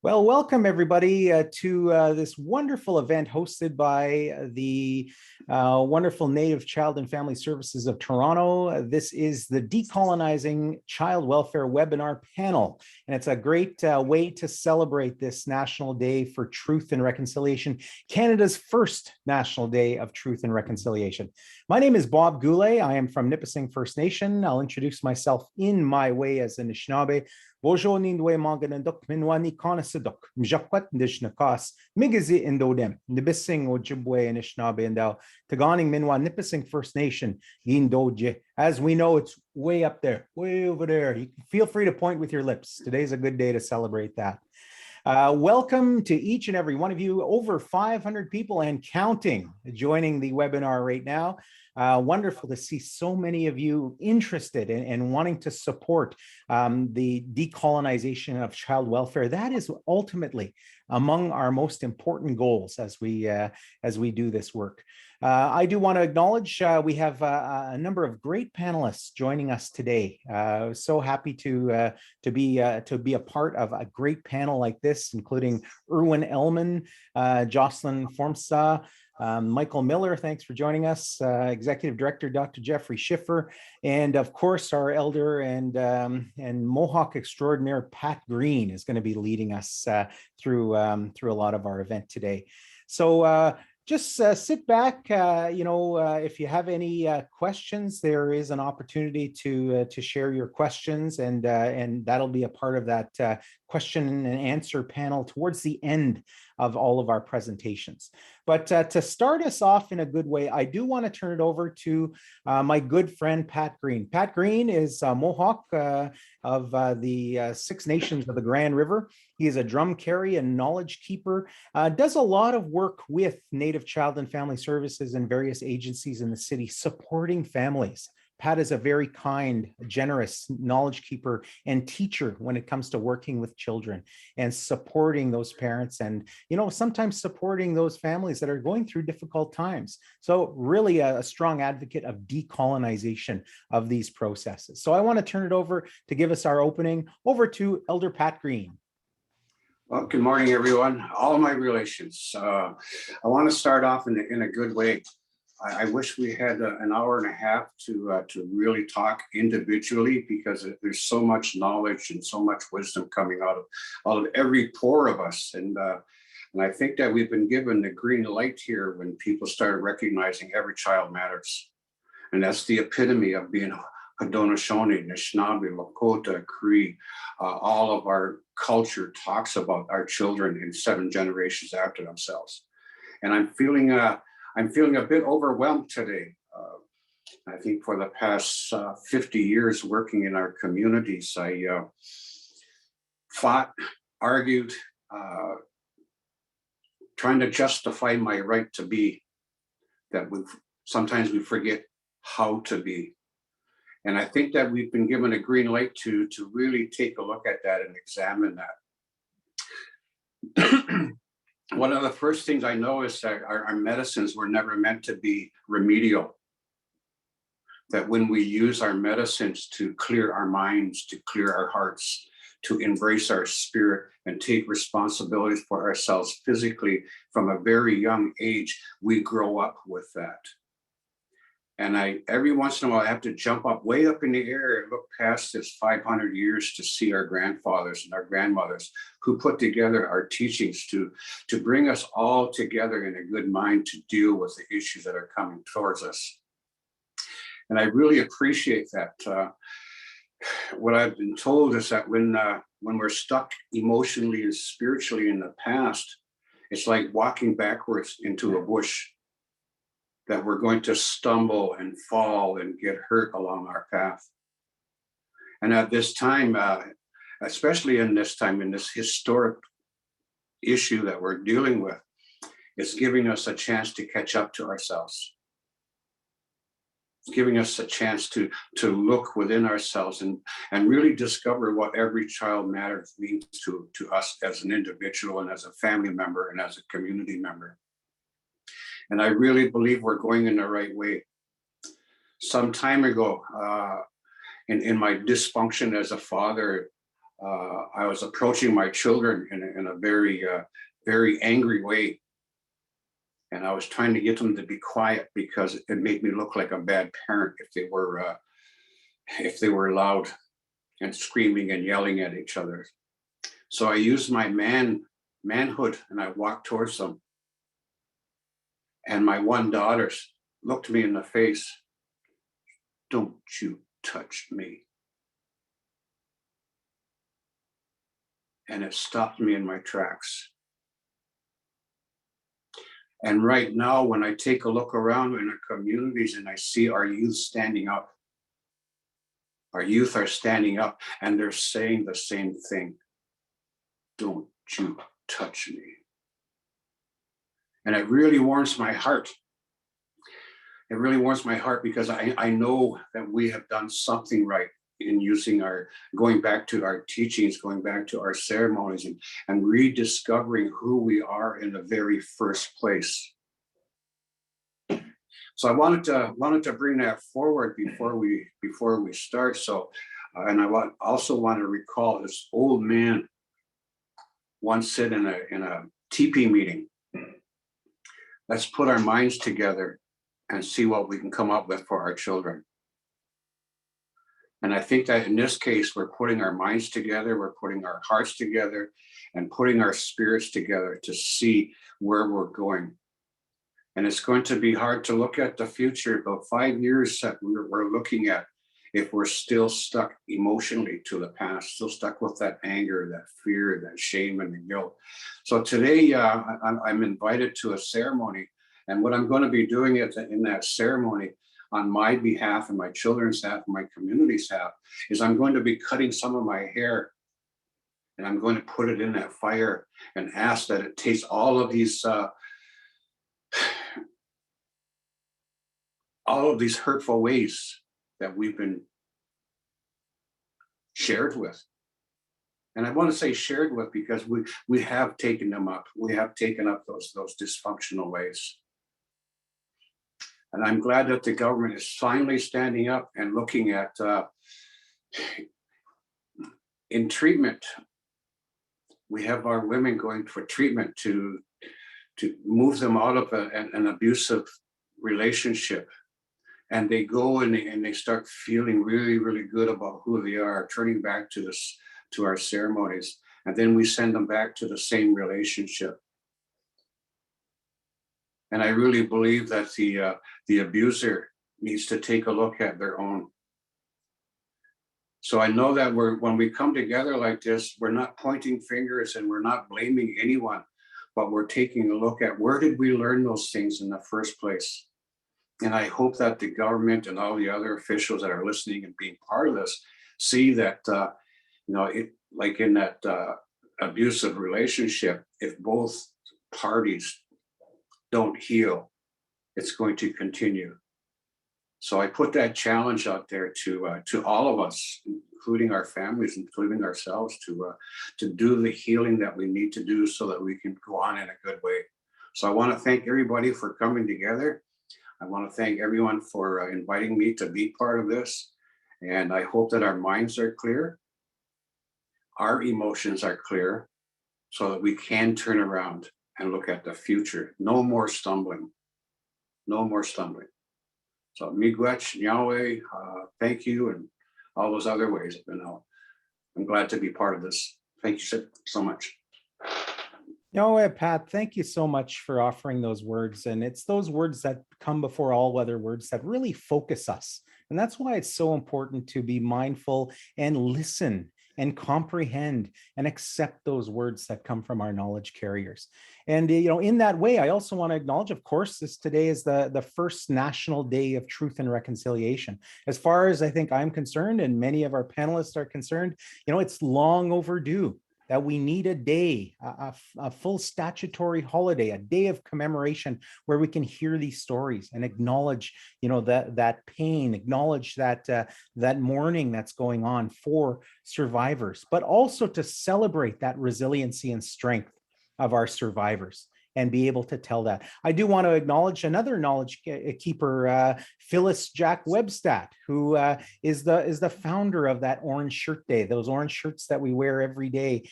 Well, welcome everybody to this wonderful event hosted by the wonderful Native Child and Family Services of Toronto. This is the Decolonizing Child Welfare webinar panel, and it's a great way to celebrate this National Day for Truth and Reconciliation, Canada's first National Day of Truth and Reconciliation. My name is Bob Goulais. I am from Nipissing First Nation. I'll introduce myself in my way as a Anishinaabe. Bojo nindwe manganandok minwani konasadok mjakwat ndishnakas migazi indodem Nibissing Ojibwe Anishinaabe and Taganing Minwa Nipissing First Nation Gindoje. As we know, it's way up there, way over there. You can feel free to point with your lips. Today's a good day to celebrate that. Welcome to each and every one of you, over 500 people and counting joining the webinar right now. Wonderful to see so many of you interested in wanting to support the decolonization of child welfare. That is ultimately among our most important goals as we do this work. I do want to acknowledge we have a number of great panelists joining us today. So happy to be a part of a great panel like this, including Erwin Ellman, Jocelyn Formsa, Michael Miller, thanks for joining us, Executive Director Dr. Jeffrey Schiffer, and of course our elder and Mohawk extraordinaire Pat Green is going to be leading us through a lot of our event today. So just sit back. If you have any questions, there is an opportunity to share your questions, and that'll be a part of that question and answer panel towards the end of all of our presentations. But to start us off in a good way, I do want to turn it over to my good friend, Pat Green. Pat Green is a Mohawk of the Six Nations of the Grand River. He is a drum carry and knowledge keeper, does a lot of work with Native Child and Family Services and various agencies in the city supporting families. Pat is a very kind, generous knowledge keeper and teacher when it comes to working with children and supporting those parents and, sometimes supporting those families that are going through difficult times. So really a strong advocate of decolonization of these processes. So I want to turn it over to give us our opening over to Elder Pat Green. Well, good morning, everyone. All my relations. I want to start off in a good way. I wish we had an hour and a half to really talk individually, because there's so much knowledge and so much wisdom coming out of every pore of us. And I think that we've been given the green light here when people started recognizing every child matters. And that's the epitome of being Haudenosaunee, Anishinaabe, Lakota, Cree. All of our culture talks about our children in 7 generations after themselves. And I'm feeling a bit overwhelmed today. I think for the past 50 years working in our communities, I fought, argued, trying to justify my right to be, that sometimes we forget how to be. And I think that we've been given a green light to really take a look at that and examine that. One of the first things I know is that our medicines were never meant to be remedial. That when we use our medicines to clear our minds, to clear our hearts, to embrace our spirit and take responsibilities for ourselves physically from a very young age, we grow up with that. And every once in a while, I have to jump up way up in the air and look past this 500 years to see our grandfathers and our grandmothers who put together our teachings to bring us all together in a good mind to deal with the issues that are coming towards us. And I really appreciate that. What I've been told is that when we're stuck emotionally and spiritually in the past, it's like walking backwards into a bush, that we're going to stumble and fall and get hurt along our path. And at this time, especially in this historic issue that we're dealing with, it's giving us a chance to catch up to ourselves. It's giving us a chance to look within ourselves and really discover what every child matters means to us as an individual and as a family member and as a community member. And I really believe we're going in the right way. Some time ago, in my dysfunction as a father, I was approaching my children in a very, very angry way. And I was trying to get them to be quiet because it made me look like a bad parent if they were loud and screaming and yelling at each other. So I used my manhood and I walked towards them. And my one daughter looked me in the face. Don't you touch me. And it stopped me in my tracks. And right now, when I take a look around in our communities and I see our youth standing up, our youth are standing up and they're saying the same thing. Don't you touch me. And it really warms my heart. It really warms my heart because I know that we have done something right in going back to our teachings, going back to our ceremonies and rediscovering who we are in the very first place. So I wanted to bring that forward before we start. So, and I also want to recall this old man once said in a teepee meeting, let's put our minds together and see what we can come up with for our children. And I think that in this case, we're putting our minds together, we're putting our hearts together and putting our spirits together to see where we're going. And it's going to be hard to look at the future, about 5 years that we're looking at, if we're still stuck emotionally to the past, still stuck with that anger, that fear, that shame and the guilt. So today I'm invited to a ceremony. And what I'm going to be doing in that ceremony on my behalf and my children's behalf and my community's behalf is I'm going to be cutting some of my hair and I'm going to put it in that fire and ask that it takes all of these hurtful ways that we've been shared with. And I want to say shared with because we have taken them up. We have taken up those dysfunctional ways. And I'm glad that the government is finally standing up and looking at in treatment. We have our women going for treatment to move them out of an abusive relationship. And they go and they start feeling really, really good about who they are, turning back to our ceremonies. And then we send them back to the same relationship. And I really believe that the abuser needs to take a look at their own. So I know that when we come together like this, we're not pointing fingers and we're not blaming anyone, but we're taking a look at where did we learn those things in the first place? And I hope that the government and all the other officials that are listening and being part of this see that, like in that abusive relationship, if both parties don't heal, it's going to continue. So I put that challenge out there to all of us, including our families, including ourselves, to do the healing that we need to do so that we can go on in a good way. So I want to thank everybody for coming together. I want to thank everyone for inviting me to be part of this. And I hope that our minds are clear, our emotions are clear, so that we can turn around and look at the future. No more stumbling. No more stumbling. So miigwech, Yahweh, thank you, and all those other ways. I'm glad to be part of this. Thank you so much. No, Pat, thank you so much for offering those words. And it's those words that come before all other words that really focus us. And that's why it's so important to be mindful and listen and comprehend and accept those words that come from our knowledge carriers. And, in that way, I also want to acknowledge, of course, today is the first National Day of Truth and Reconciliation. As far as I think I'm concerned, and many of our panelists are concerned, it's long overdue that we need a day, a full statutory holiday, a day of commemoration where we can hear these stories and acknowledge, that pain, acknowledge that mourning that's going on for survivors, but also to celebrate that resiliency and strength of our survivors. and be able to tell that. I do want to acknowledge another knowledge keeper, Phyllis Jack Webstat, who is the founder of that Orange Shirt Day, those orange shirts that we wear every day,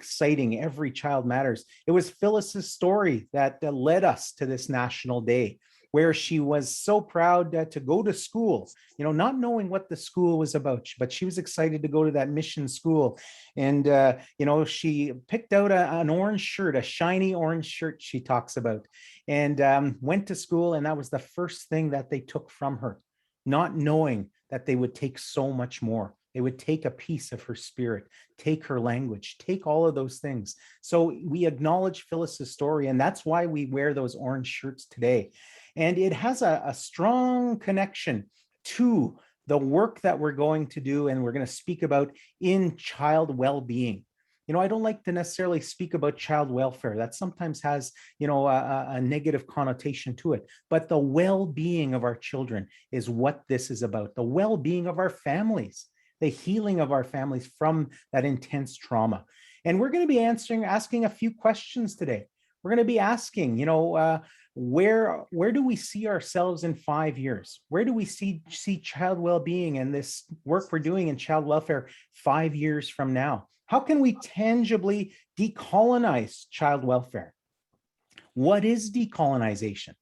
citing Every Child Matters. It was Phyllis's story that led us to this National Day, where she was so proud to go to school, not knowing what the school was about, but she was excited to go to that mission school. And, she picked out an orange shirt, a shiny orange shirt she talks about, and went to school. And that was the first thing that they took from her, not knowing that they would take so much more. They would take a piece of her spirit, take her language, take all of those things. So we acknowledge Phyllis's story, and that's why we wear those orange shirts today. And it has a strong connection to the work that we're going to do and we're going to speak about in child well-being. I don't like to necessarily speak about child welfare. That sometimes has, a negative connotation to it. But the well-being of our children is what this is about. The well-being of our families, the healing of our families from that intense trauma. And we're going to be asking a few questions today. We're going to be asking, where do we see ourselves in 5 years? Where do we see child well-being and this work we're doing in child welfare 5 years from now? How can we tangibly decolonize child welfare? What is decolonization?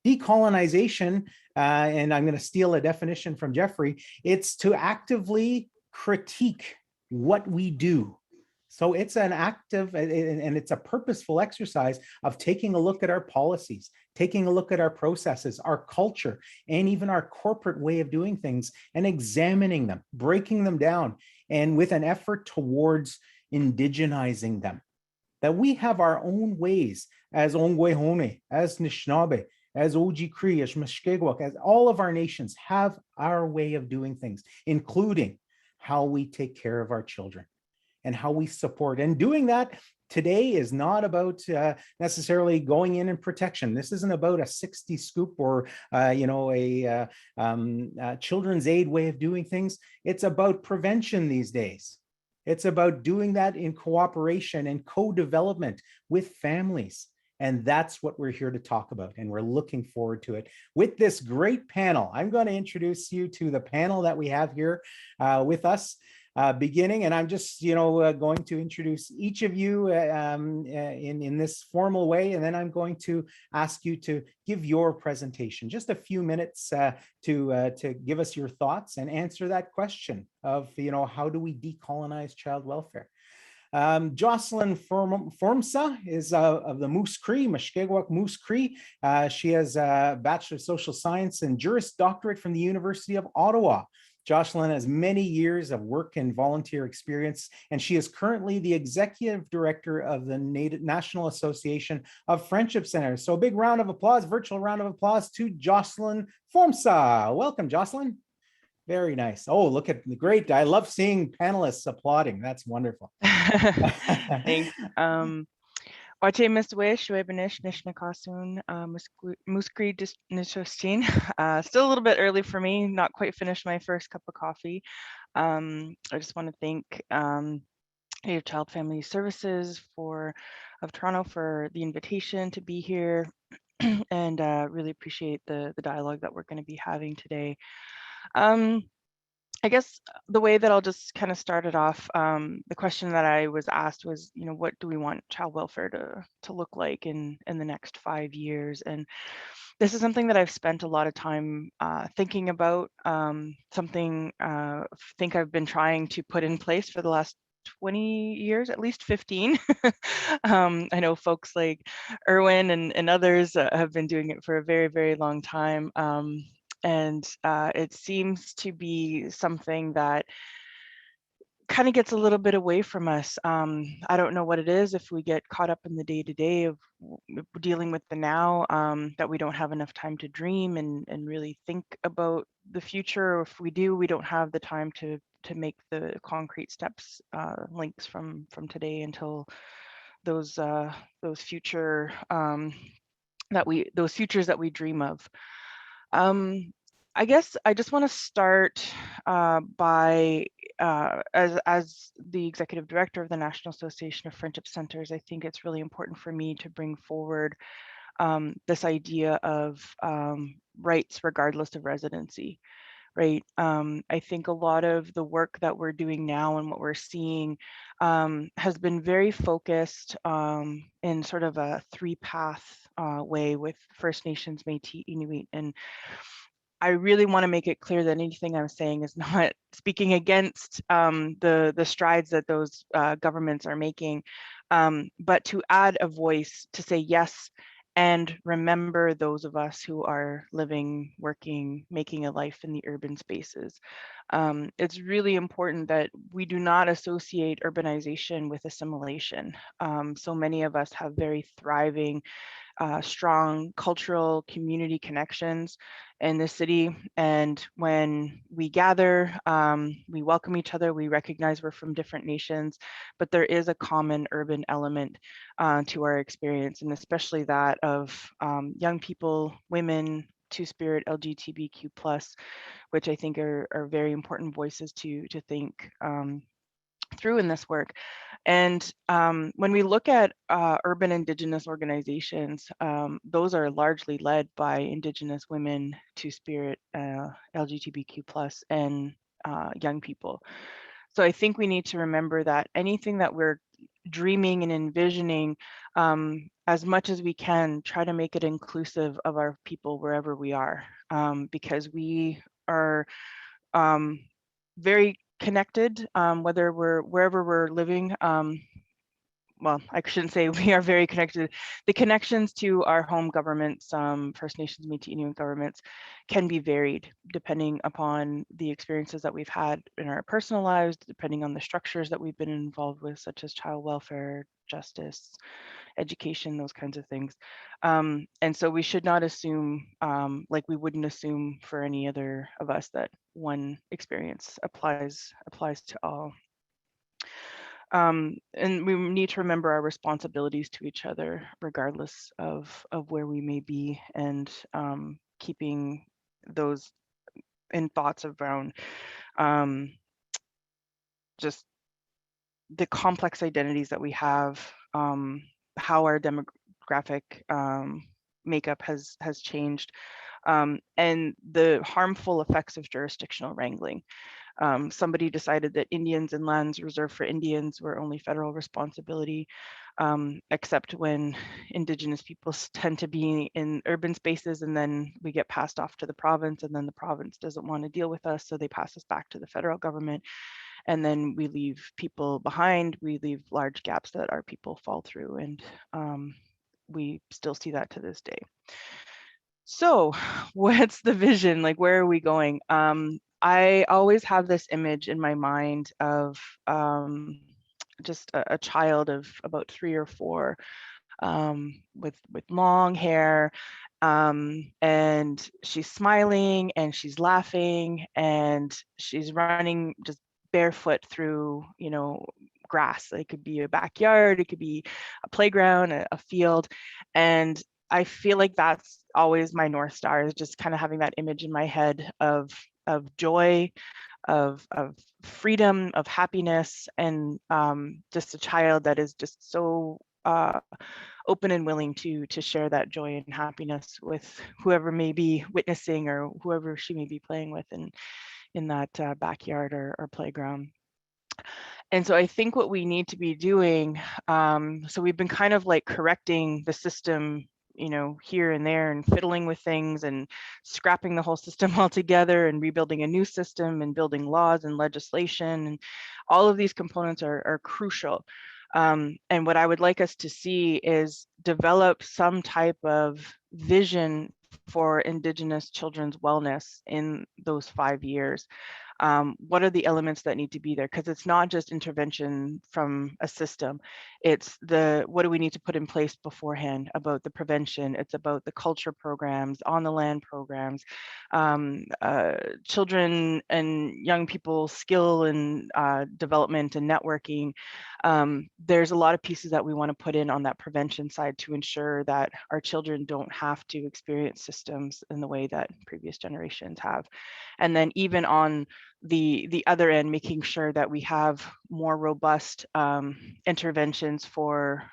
Decolonization, and I'm going to steal a definition from Jeffrey, it's to actively critique what we do. So it's an active and it's a purposeful exercise of taking a look at our policies, taking a look at our processes, our culture, and even our corporate way of doing things, and examining them, breaking them down, and with an effort towards indigenizing them. That we have our own ways as Ongwehone, as Nishnawbe, as Oji Cree, as Mushkegowuk, as all of our nations have our way of doing things, including how we take care of our children and how we support. And doing that today is not about necessarily going in and protection. This isn't about a 60 scoop or a children's aid way of doing things. It's about prevention these days. It's about doing that in cooperation and co-development with families. And that's what we're here to talk about. And we're looking forward to it with this great panel. I'm going to introduce you to the panel that we have here with us. Beginning, and I'm just, going to introduce each of you in this formal way, and then I'm going to ask you to give your presentation, just a few minutes to give us your thoughts and answer that question of, how do we decolonize child welfare? Jocelyn Formsa is of the Moose Cree, Mushkegowuk Moose Cree. She has a Bachelor of Social Science and Juris Doctorate from the University of Ottawa. Jocelyn has many years of work and volunteer experience, and she is currently the Executive Director of the National Association of Friendship Centers. So a big round of applause, virtual round of applause to Jocelyn Formsa. Welcome, Jocelyn. Very nice. Oh, look at the great. I love seeing panelists applauding. That's wonderful. Thanks. Wache Miswe, Shwebanish, Nishnakasun, Muskri Nishostin. Still a little bit early for me, not quite finished my first cup of coffee. I just want to thank Native Child Family Services of Toronto for the invitation to be here and really appreciate the dialogue that we're going to be having today. I guess the way that I'll just kind of start it off, the question that I was asked was, what do we want child welfare to look like in the next 5 years? And this is something that I've spent a lot of time thinking about, something I think I've been trying to put in place for the last 20 years, at least 15. I know folks like Erwin and others have been doing it for a very, very long time. And it seems to be something that kind of gets a little bit away from us. I don't know what it is, if we get caught up in the day-to-day of dealing with the now, that we don't have enough time to dream and really think about the future. Or if we do, we don't have the time to make the concrete steps, links from today until those futures that we dream of. I guess I just want to start by as the executive director of the National Association of Friendship Centers, I think it's really important for me to bring forward this idea of rights regardless of residency, right? I think a lot of the work that we're doing now and what we're seeing has been very focused in sort of a three-path way with First Nations, Métis, Inuit, and I really want to make it clear that anything I'm saying is not speaking against the strides that those governments are making, but to add a voice to say yes, and remember those of us who are living, working, making a life in the urban spaces. It's really important that we do not associate urbanization with assimilation. So many of us have very thriving, strong cultural community connections in the city. And when we gather, we welcome each other, we recognize we're from different nations, but there is a common urban element to our experience, and especially that of young people, women, Two-Spirit, LGBTQ+, which I think are very important voices to think through in this work. And when we look at urban Indigenous organizations, those are largely led by Indigenous women, Two-Spirit, LGBTQ+, and young people. So I think we need to remember that anything that we're dreaming and envisioning, as much as we can, try to make it inclusive of our people wherever we are, because we are very connected, wherever we're living. Well, I shouldn't say we are very connected. The connections to our home governments, First Nations, Métis, Inuit governments, can be varied depending upon the experiences that we've had in our personal lives, depending on the structures that we've been involved with, such as child welfare, justice, education, those kinds of things. And so we should not assume, like we wouldn't assume for any other of us, that one experience applies to all. And we need to remember our responsibilities to each other, regardless of where we may be, and keeping those in thoughts around just the complex identities that we have, how our demographic makeup has changed, and the harmful effects of jurisdictional wrangling. Somebody decided that Indians and lands reserved for Indians were only federal responsibility, except when Indigenous peoples tend to be in urban spaces, and then we get passed off to the province, and then the province doesn't want to deal with us, so they pass us back to the federal government, and then we leave people behind, we leave large gaps that our people fall through, and we still see that to this day. So what's the vision? Like, where are we going? I always have this image in my mind of just a child of about 3 or 4 with long hair, and she's smiling and she's laughing and she's running just barefoot through, grass. It could be a backyard, it could be a playground, a field, and I feel like that's always my North Star, is just kind of having that image in my head of joy, of freedom, of happiness, and just a child that is just so open and willing to share that joy and happiness with whoever may be witnessing or whoever she may be playing with in that backyard or playground. And so I think what we need to be doing, so we've been kind of like correcting the system, here and there, and fiddling with things and scrapping the whole system altogether and rebuilding a new system and building laws and legislation. And all of these components are crucial. And what I would like us to see is develop some type of vision for Indigenous children's wellness in those 5 years. What are the elements that need to be there? Because it's not just intervention from a system. It's what do we need to put in place beforehand about the prevention? It's about the culture programs, on the land programs, children and young people skill and development and networking. There's a lot of pieces that we want to put in on that prevention side to ensure that our children don't have to experience systems in the way that previous generations have. And then even on the other end, making sure that we have more robust interventions for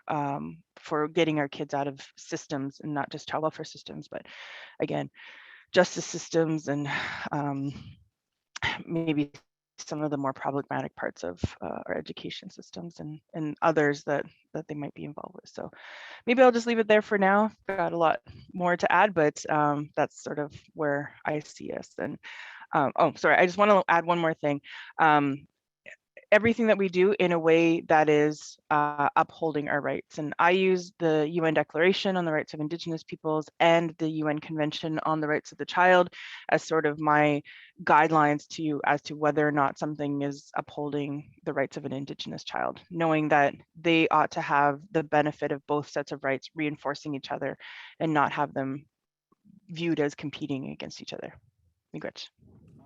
getting our kids out of systems, and not just child welfare systems, but again, justice systems, and maybe some of the more problematic parts of our education systems, and others that they might be involved with. So maybe I'll just leave it there for now. Got a lot more to add, but that's sort of where I see us. And oh, sorry, I just want to add one more thing. Everything that we do in a way that is upholding our rights. And I use the UN Declaration on the Rights of Indigenous Peoples and the UN Convention on the Rights of the Child as sort of my guidelines as to whether or not something is upholding the rights of an Indigenous child, knowing that they ought to have the benefit of both sets of rights reinforcing each other and not have them viewed as competing against each other. Miigwech.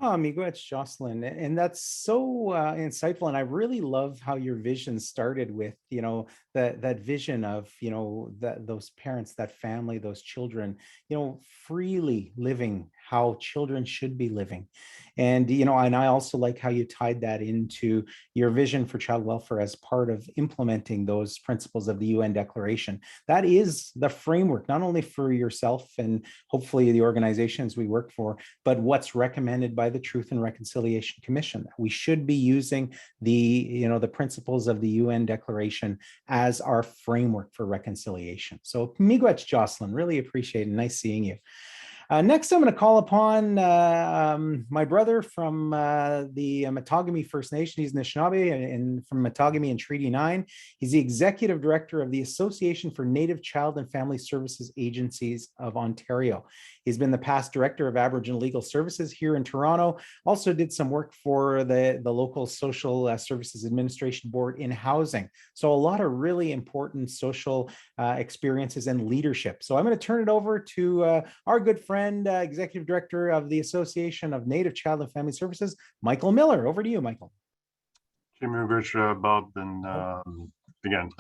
Oh, miigwech, Jocelyn, and that's so insightful. And I really love how your vision started with, that vision of, those parents, that family, those children, freely living how children should be living. And, and I also like how you tied that into your vision for child welfare as part of implementing those principles of the UN Declaration. That is the framework, not only for yourself and hopefully the organizations we work for, but what's recommended by the Truth and Reconciliation Commission. We should be using the principles of the UN Declaration as our framework for reconciliation. So miigwech, Jocelyn, really appreciate it. Nice seeing you. Next, I'm going to call upon my brother from the Matagami First Nation. He's Anishinaabe and from Matagami and Treaty 9. He's the Executive Director of the Association for Native Child and Family Services Agencies of Ontario. He's been the past Director of Aboriginal Legal Services here in Toronto. Also did some work for the local Social Services Administration Board in housing. So a lot of really important social experiences and leadership. So I'm going to turn it over to our good friend, Executive Director of the Association of Native Child and Family Services, Michael Miller. Over to you, Michael. Miigwech, Bob, and again,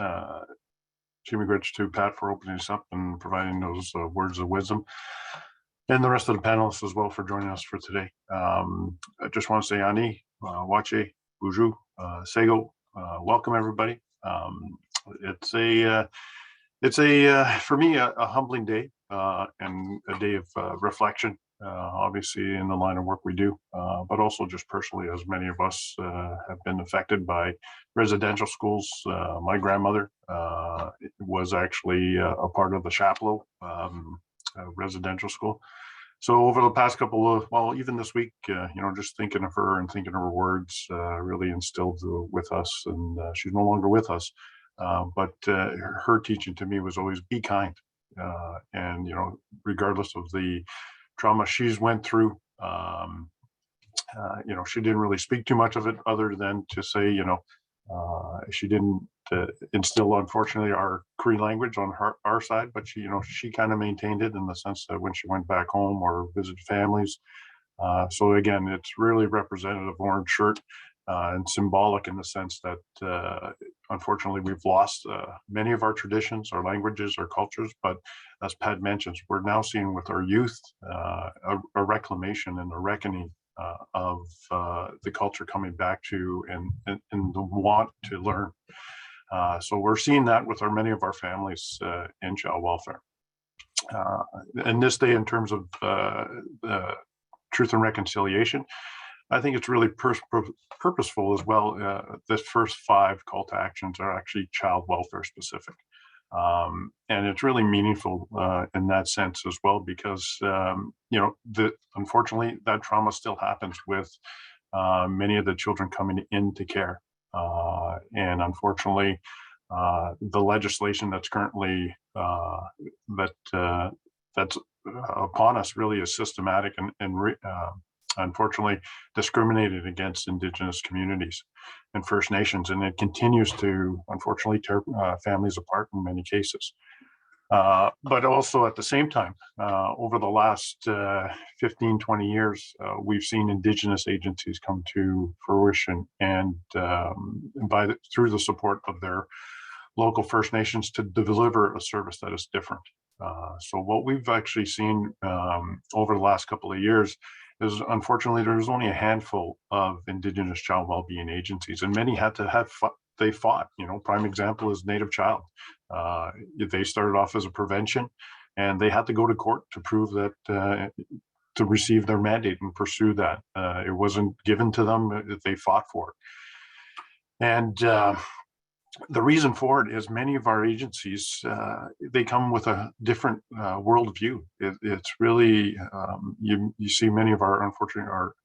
miigwech to Pat for opening us up and providing those words of wisdom, and the rest of the panelists as well for joining us for today. I just want to say Ani, Wache, Buju, Sego, welcome everybody. It's a for me a humbling day and a day of reflection, obviously in the line of work we do, but also just personally, as many of us have been affected by residential schools. My grandmother was actually a part of the Chapleau residential school. So over the past couple of, well, even this week, just thinking of her and thinking of her words really instilled with us, and she's no longer with us. But her teaching to me was always be kind. And, regardless of the trauma she's went through, she didn't really speak too much of it other than to say, she didn't instill, unfortunately, our Cree language on our side, but she kind of maintained it in the sense that when she went back home or visited families. So again, it's really representative orange shirt and symbolic in the sense that unfortunately we've lost many of our traditions, our languages, our cultures. But as Pat mentions, we're now seeing with our youth a reclamation and a reckoning of the culture coming back to and the want to learn. So we're seeing that with many of our families in child welfare. And this day, in terms of truth and reconciliation, I think it's really purposeful as well. The first 5 call to actions are actually child welfare specific. And it's really meaningful in that sense as well, because, unfortunately, that trauma still happens with many of the children coming into care. And unfortunately, the legislation that's currently that's upon us really is systematic and unfortunately discriminated against Indigenous communities and First Nations, and it continues to unfortunately tear families apart in many cases. But also at the same time, over the last 15, 20 years, we've seen Indigenous agencies come to fruition, and through the support of their local First Nations to deliver a service that is different. So what we've actually seen over the last couple of years is unfortunately there was only a handful of Indigenous child well-being agencies, and many had to have they fought. Prime example is Native Child. They started off as a prevention, and they had to go to court to prove that to receive their mandate and pursue that. It wasn't given to them; they fought for it, and the reason for it is many of our agencies, they come with a different worldview. It's really, you see many of our, unfortunately, our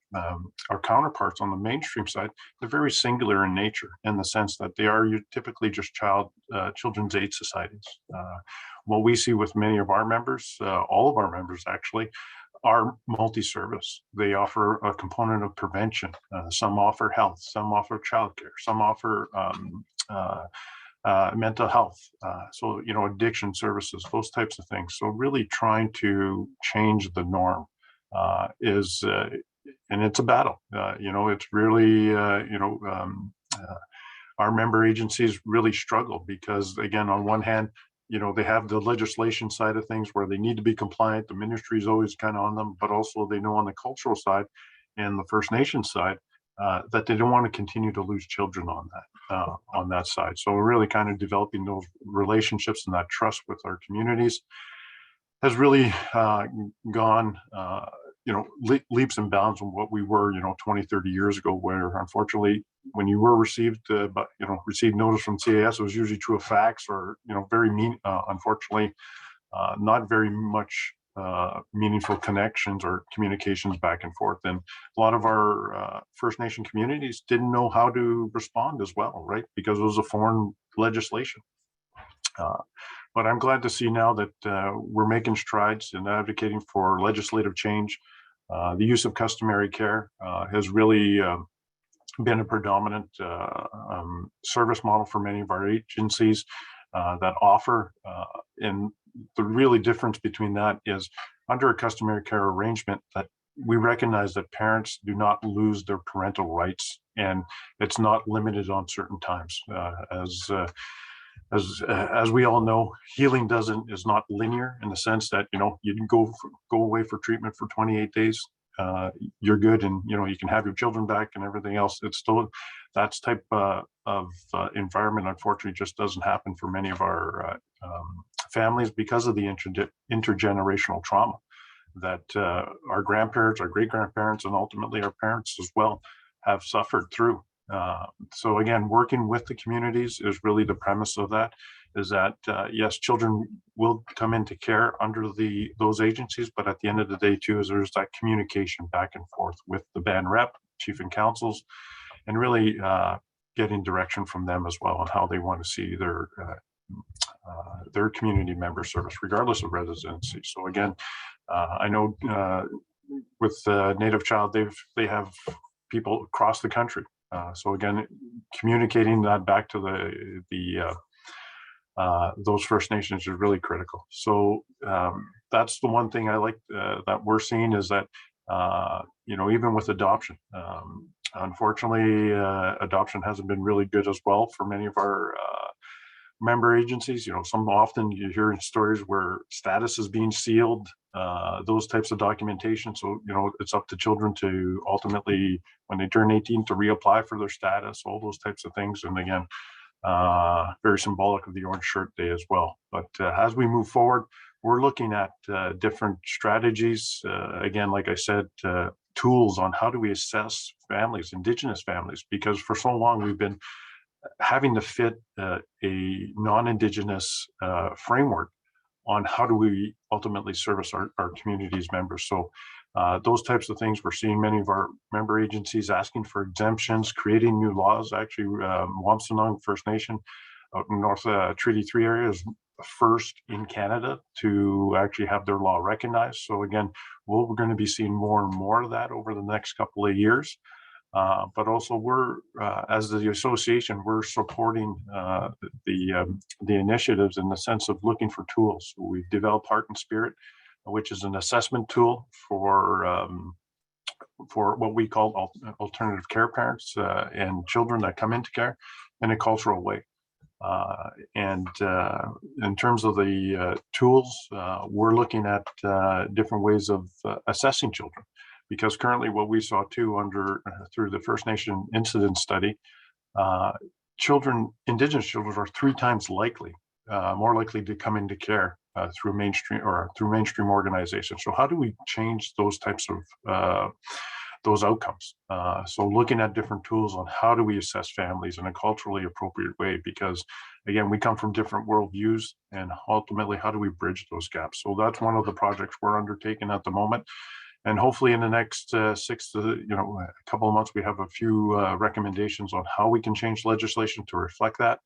counterparts on the mainstream side, they're very singular in nature, in the sense that they are typically just children's aid societies. What we see with many of our members, all of our members actually, are multi-service. They offer a component of prevention. Some offer health, some offer childcare, some offer mental health, so addiction services, those types of things. So really trying to change the norm is, and it's a battle. It's really, our member agencies really struggle because, again, on one hand, they have the legislation side of things where they need to be compliant. The ministry is always kind of on them, but also they know on the cultural side and the First Nations side that they don't want to continue to lose children on that side. So we're really kind of developing those relationships and that trust with our communities has really gone, leaps and bounds from what we were, 20, 30 years ago, where unfortunately, when you were received notice from CAS, it was usually through a fax or, very unfortunately, not very much meaningful connections or communications back and forth. And a lot of our First Nation communities didn't know how to respond as well, right? Because it was a foreign legislation. But I'm glad to see now that we're making strides in advocating for legislative change. The use of customary care has really been a predominant service model for many of our agencies that offer. And the really difference between that is under a customary care arrangement that we recognize that parents do not lose their parental rights, and it's not limited on certain times. As we all know, healing is not linear in the sense that you can go away for treatment for 28 days, you're good, and you can have your children back and everything else. It's still that type of environment, unfortunately, just doesn't happen for many of our families because of the intergenerational trauma that our grandparents, our great grandparents, and ultimately our parents as well have suffered through. So again, working with the communities is really the premise of that, is that yes, children will come into care under those agencies, but at the end of the day too, is there's that communication back and forth with the band rep, chief and councils, and really getting direction from them as well on how they want to see their community member service, regardless of residency. So again, I know with Native Child, they have people across the country. So again, communicating that back to those First Nations is really critical. So that's the one thing I like that we're seeing is that even with adoption, unfortunately, adoption hasn't been really good as well for many of our member agencies. Some often you hear stories where status is being sealed, those types of documentation. So, it's up to children to ultimately, when they turn 18, to reapply for their status, all those types of things. And again, very symbolic of the Orange Shirt Day as well. But as we move forward, we're looking at different strategies. Again, like I said, tools on how do we assess families, Indigenous families, because for so long we've been having to fit a non-Indigenous framework on how do we ultimately service our community's members. So those types of things, we're seeing many of our member agencies asking for exemptions, creating new laws. Actually, Wampanoag First Nation out in North Treaty 3 area is the first in Canada to actually have their law recognized. So again, we're going to be seeing more and more of that over the next couple of years. But also we're, as the association, we're supporting the initiatives in the sense of looking for tools. We've developed Heart and Spirit, which is an assessment tool for what we call alternative care parents and children that come into care in a cultural way. And in terms of the tools, we're looking at different ways of assessing children. Because currently what we saw too through the First Nation incident study, Indigenous children are 3 times more likely to come into care through mainstream organizations. So how do we change those types of those outcomes? So looking at different tools on how do we assess families in a culturally appropriate way, because again, we come from different worldviews, and ultimately, how do we bridge those gaps? So that's one of the projects we're undertaking at the moment. And hopefully in the next 6 to, a couple of months, we have a few recommendations on how we can change legislation to reflect that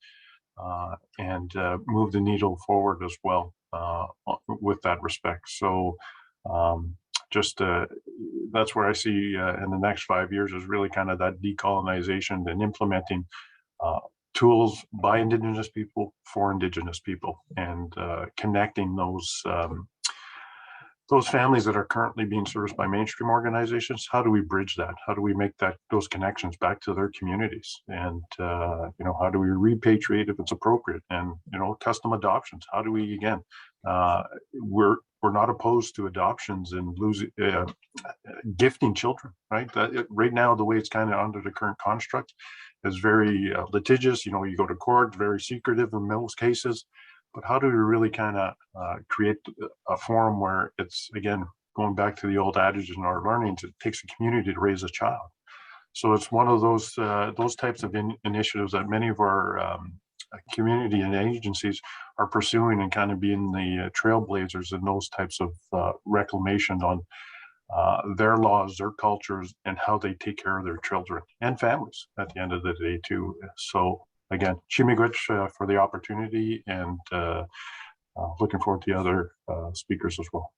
and move the needle forward as well with that respect. So that's where I see in the next 5 years is really kind of that decolonization and implementing tools by Indigenous people for Indigenous people, and connecting those families that are currently being serviced by mainstream organizations. How do we bridge that? How do we make those connections back to their communities? And how do we repatriate if it's appropriate? And custom adoptions. How do we, again, we're not opposed to adoptions and gifting children, right? Right now, the way it's kind of under the current construct is very litigious. You go to court, very secretive in most cases. But how do we really kind of create a forum where it's, again, going back to the old adage in our learnings, it takes a community to raise a child. So it's one of those types of initiatives that many of our community and agencies are pursuing, and kind of being the trailblazers in those types of reclamation on their laws, their cultures, and how they take care of their children and families at the end of the day too. So again, Chimigwich for the opportunity, and looking forward to the other speakers as well.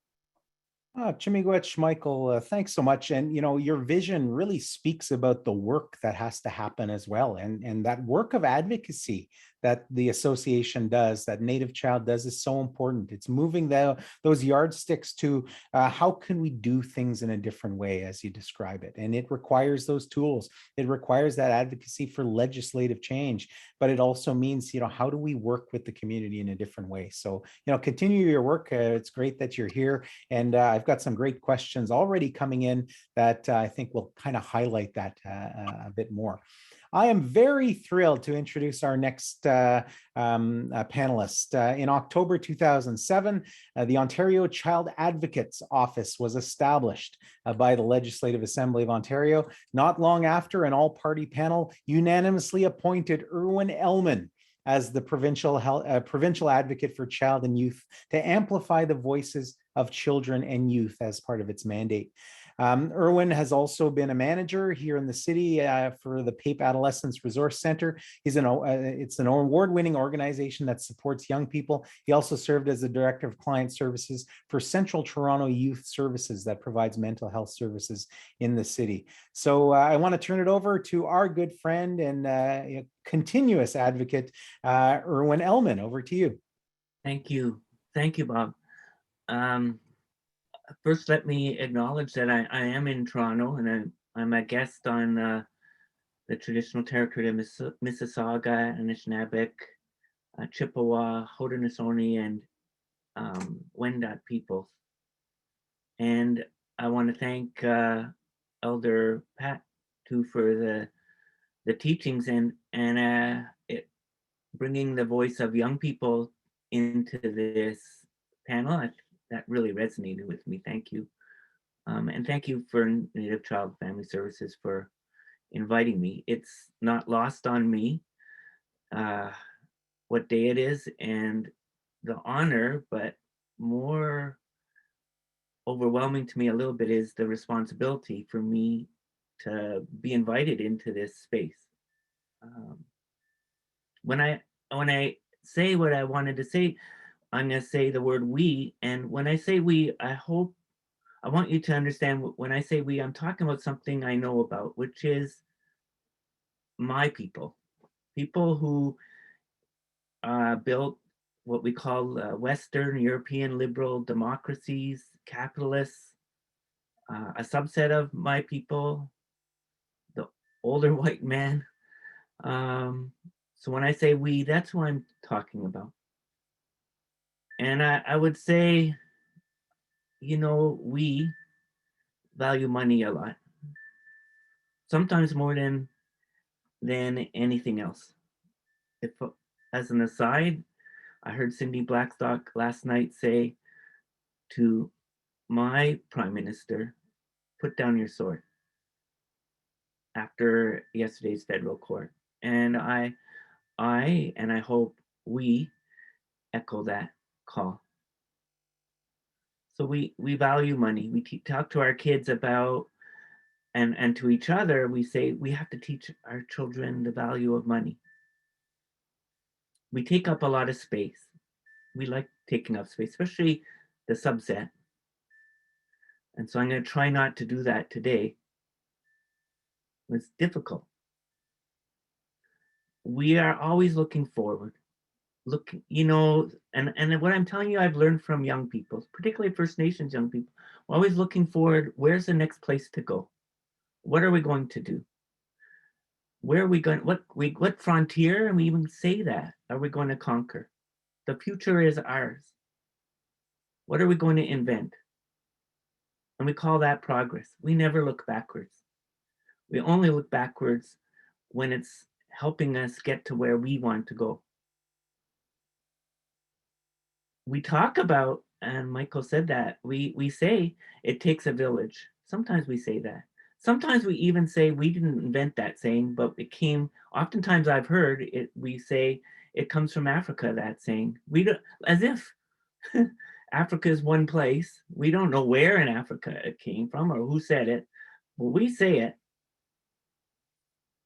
Chimigwich, Michael, thanks so much. And, your vision really speaks about the work that has to happen as well. And that work of advocacy that the association does, that Native Child does, is so important. It's moving those yardsticks to how can we do things in a different way, as you describe it. And it requires those tools. It requires that advocacy for legislative change, but it also means, how do we work with the community in a different way? So, continue your work. It's great that you're here. And I've got some great questions already coming in that I think will kind of highlight that a bit more. I am very thrilled to introduce our next panelist. In October 2007, the Ontario Child Advocates Office was established by the Legislative Assembly of Ontario. Not long after, an all-party panel unanimously appointed Irwin Ellman as the provincial advocate for child and youth to amplify the voices of children and youth as part of its mandate. Irwin has also been a manager here in the city for the PAPE Adolescence Resource Center. It's an award-winning organization that supports young people. He also served as the Director of Client Services for Central Toronto Youth Services that provides mental health services in the city. So I want to turn it over to our good friend and continuous advocate, Irwin Ellman. Over to you. Thank you. Thank you, Bob. First, let me acknowledge that I am in Toronto, and I'm a guest on the traditional territory of Mississauga, Anishinaabeg, Chippewa, Haudenosaunee, and Wendat peoples. And I want to thank Elder Pat too for the teachings and bringing the voice of young people into this panel. That really resonated with me. Thank you. And thank you for Native Child Family Services for inviting me. It's not lost on me what day it is and the honor, but more overwhelming to me a little bit is the responsibility for me to be invited into this space. When I say what I wanted to say, I'm going to say the word we. And when I say we, I want you to understand when I say we, I'm talking about something I know about, which is my people who built what we call Western European liberal democracies, capitalists, a subset of my people, the older white man. So when I say we, that's who I'm talking about. And I would say, we, the value money a lot. Sometimes more than anything else. If, as an aside, I heard Cindy Blackstock last night say to my prime minister, put down your sword, after yesterday's federal court. And I hope we echo that call. So we value money. We talk to our kids about, and to each other, we say we have to teach our children the value of money. We take up a lot of space. We like taking up space, especially the subset. And so I'm going to try not to do that today. It's difficult. We are always looking forward. Look, you know, and what I'm telling you, I've learned from young people, particularly First Nations young people. We're always looking forward. Where's the next place to go? What are we going to do? Where are we going? What frontier? And we even say that, are we going to conquer? The future is ours. What are we going to invent? And we call that progress. We never look backwards. We only look backwards when it's helping us get to where we want to go. We talk about, and Michael said that, we say it takes a village. Sometimes we say that. Sometimes we even say we didn't invent that saying, but it came, oftentimes I've heard it, we say it comes from Africa, that saying. We don't, as if Africa is one place. We don't know where in Africa it came from or who said it, but we say it.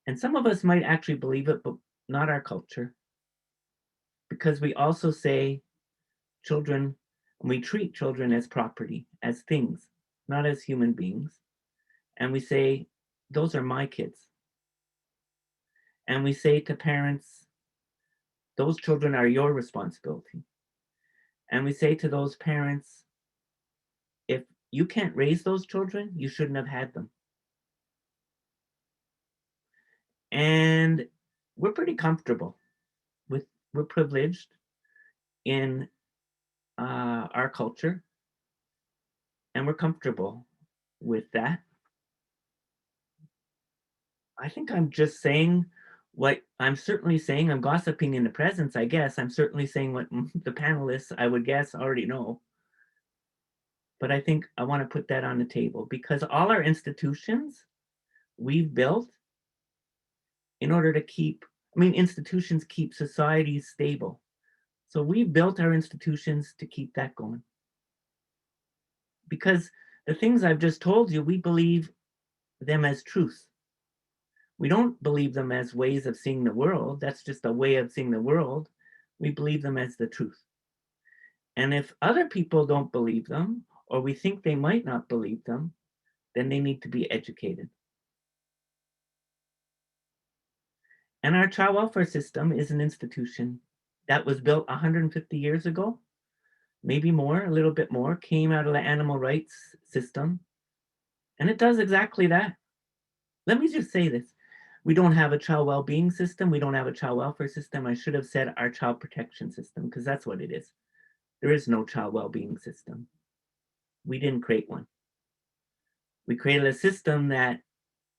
And some of us might actually believe it, but not our culture. Because we also say children, we treat children as property, as things, not as human beings. And we say, those are my kids. And we say to parents, those children are your responsibility. And we say to those parents, if you can't raise those children, you shouldn't have had them. And we're pretty comfortable with, we're privileged in our culture, and we're comfortable with that. I think I'm just saying what I'm certainly saying. I'm gossiping in the presence, I guess. I'm certainly saying what the panelists, I would guess, already know. But I think I want to put that on the table because all our institutions we've built in order to keep, I mean, institutions keep societies stable. So we built our institutions to keep that going. Because the things I've just told you, we believe them as truth. We don't believe them as ways of seeing the world. That's just a way of seeing the world. We believe them as the truth. And if other people don't believe them, or we think they might not believe them, then they need to be educated. And our child welfare system is an institution that was built 150 years ago, maybe more, a little bit more, came out of the animal rights system. And it does exactly that. Let me just say this. We don't have a child well-being system. We don't have a child welfare system. I should have said our child protection system, because that's what it is. There is no child well-being system. We didn't create one. We created a system that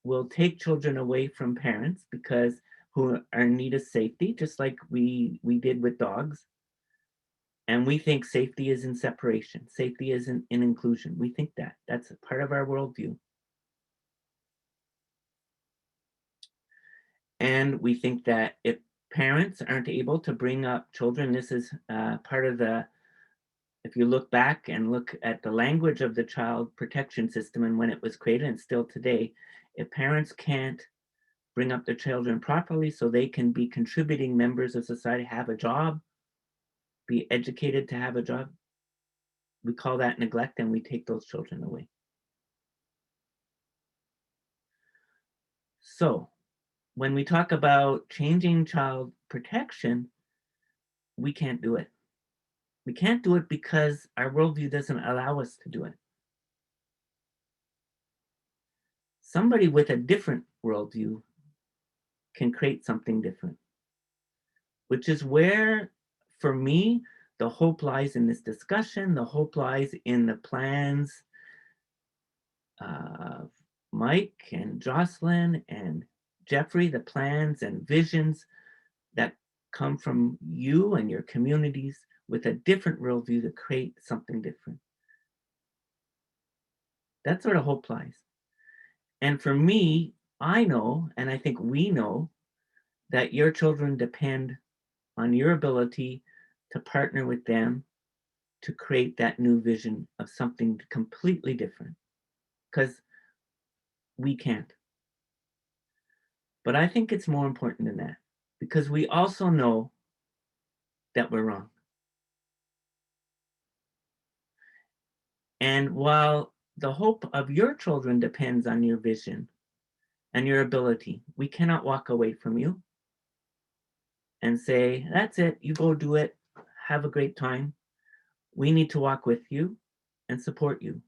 will take children away from parents because who are in need of safety, just like we did with dogs. And we think safety is in separation. Safety is in inclusion. We think that. That's a part of our worldview. And we think that if parents aren't able to bring up children, this is part of the, if you look back and look at the language of the child protection system and when it was created and still today, if parents can't bring up their children properly so they can be contributing members of society, have a job, be educated to have a job, we call that neglect and we take those children away. So when we talk about changing child protection, we can't do it. We can't do it because our worldview doesn't allow us to do it. Somebody with a different worldview can create something different, which is where, for me, the hope lies in this discussion. The hope lies in the plans Mike and Jocelyn and Jeffrey, the plans and visions that come from you and your communities with a different worldview to create something different. That's where the hope lies. And for me, I know, and I think we know, that your children depend on your ability to partner with them to create that new vision of something completely different. Because we can't. But I think it's more important than that, because we also know that we're wrong. And while the hope of your children depends on your vision and your ability, we cannot walk away from you and say, that's it, you go do it, have a great time. We need to walk with you and support you.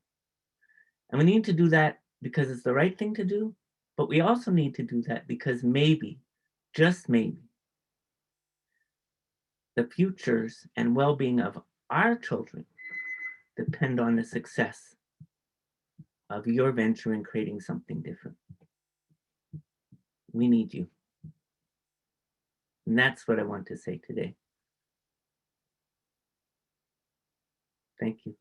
And we need to do that because it's the right thing to do, but we also need to do that because maybe, just maybe, the futures and well-being of our children depend on the success of your venture in creating something different. We need you. And that's what I want to say today. Thank you.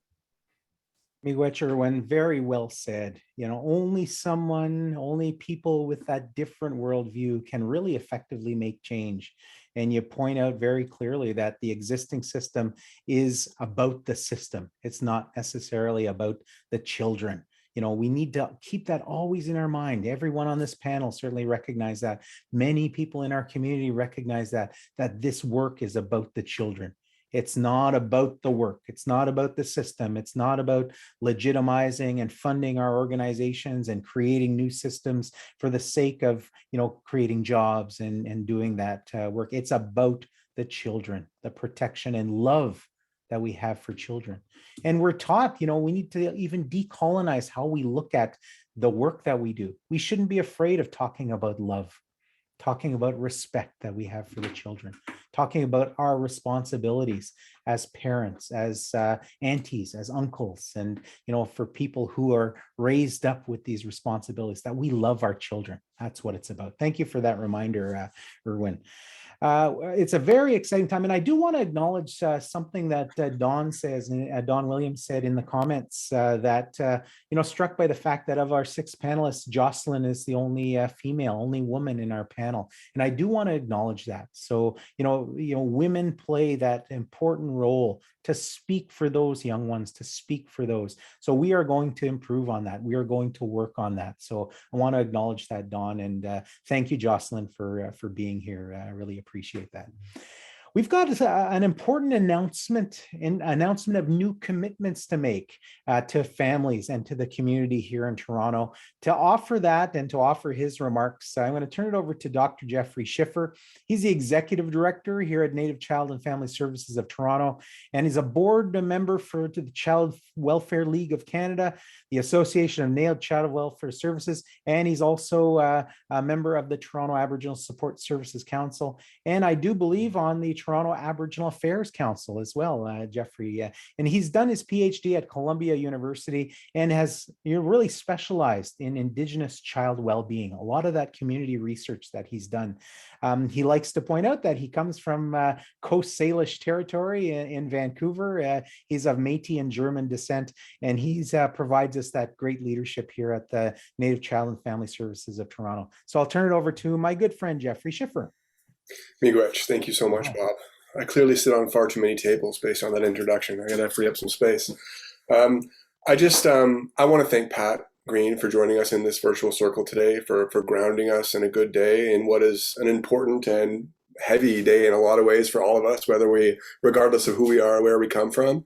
Miigwech Irwin, very well said. You know, only people with that different worldview can really effectively make change. And you point out very clearly that the existing system is about the system. It's not necessarily about the children. You know, we need to keep that always in our mind. Everyone on this panel certainly recognize that. Many people in our community recognize that this work is about the children. It's not about the work. It's not about the system. It's not about legitimizing and funding our organizations and creating new systems for the sake of, you know, creating jobs and doing that work. It's about the children, the protection and love that we have for children. And we're taught, you know, we need to even decolonize how we look at the work that we do. We shouldn't be afraid of talking about love, talking about respect that we have for the children, talking about our responsibilities as parents, as aunties, as uncles, and, you know, for people who are raised up with these responsibilities, that we love our children. That's what it's about. Thank you for that reminder, Irwin. It's a very exciting time. And I do want to acknowledge something that Don says, and Don Williams said in the comments that, you know, struck by the fact that of our 6 panelists, Jocelyn is the only female, only woman in our panel. And I do want to acknowledge that. So, you know, women play that important role to speak for those young ones, to speak for those. So we are going to improve on that. We are going to work on that. So I want to acknowledge that, Don, and thank you, Jocelyn, for being here. I really appreciate that. We've got an important announcement of new commitments to make to families and to the community here in Toronto. To offer that and to offer his remarks, I'm going to turn it over to Dr. Jeffrey Schiffer. He's the Executive Director here at Native Child and Family Services of Toronto, and he's a board member to the Child Welfare League of Canada, the Association of Native Child Welfare Services, and he's also a member of the Toronto Aboriginal Support Services Council, and I do believe on the Toronto Aboriginal Affairs Council as well, Jeffrey. And he's done his PhD at Columbia University and has really specialized in Indigenous child well-being, a lot of that community research that he's done. He likes to point out that he comes from Coast Salish territory in Vancouver. He's of Métis and German descent, and he's provides us that great leadership here at the Native Child and Family Services of Toronto. So I'll turn it over to my good friend, Jeffrey Schiffer. Miigwech, thank you so much, Bob. I clearly sit on far too many tables based on that introduction. I gotta free up some space. I want to thank Pat Green for joining us in this virtual circle today, for grounding us in a good day in what is an important and heavy day in a lot of ways for all of us, regardless of who we are, where we come from.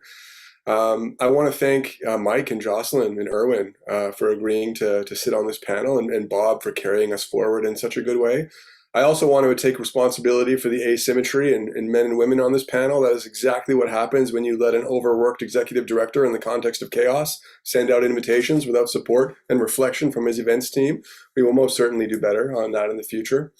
I want to thank Mike and Jocelyn and Irwin for agreeing to sit on this panel, and Bob for carrying us forward in such a good way. I also want to take responsibility for the asymmetry in men and women on this panel. That is exactly what happens when you let an overworked executive director in the context of chaos send out invitations without support and reflection from his events team. We will most certainly do better on that in the future.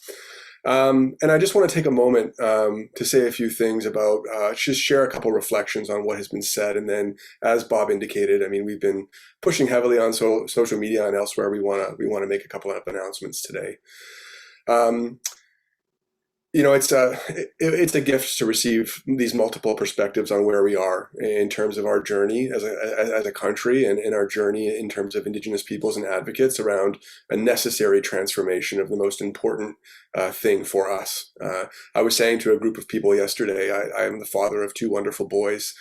And I just want to take a moment to say a few things about, just share a couple reflections on what has been said. And then, as Bob indicated, I mean, we've been pushing heavily on social media and elsewhere. We want to make a couple of announcements today. It's a gift to receive these multiple perspectives on where we are in terms of our journey as a country, and in our journey in terms of Indigenous peoples and advocates around a necessary transformation of the most important thing for us. I was saying to a group of people yesterday, I am the father of two wonderful boys.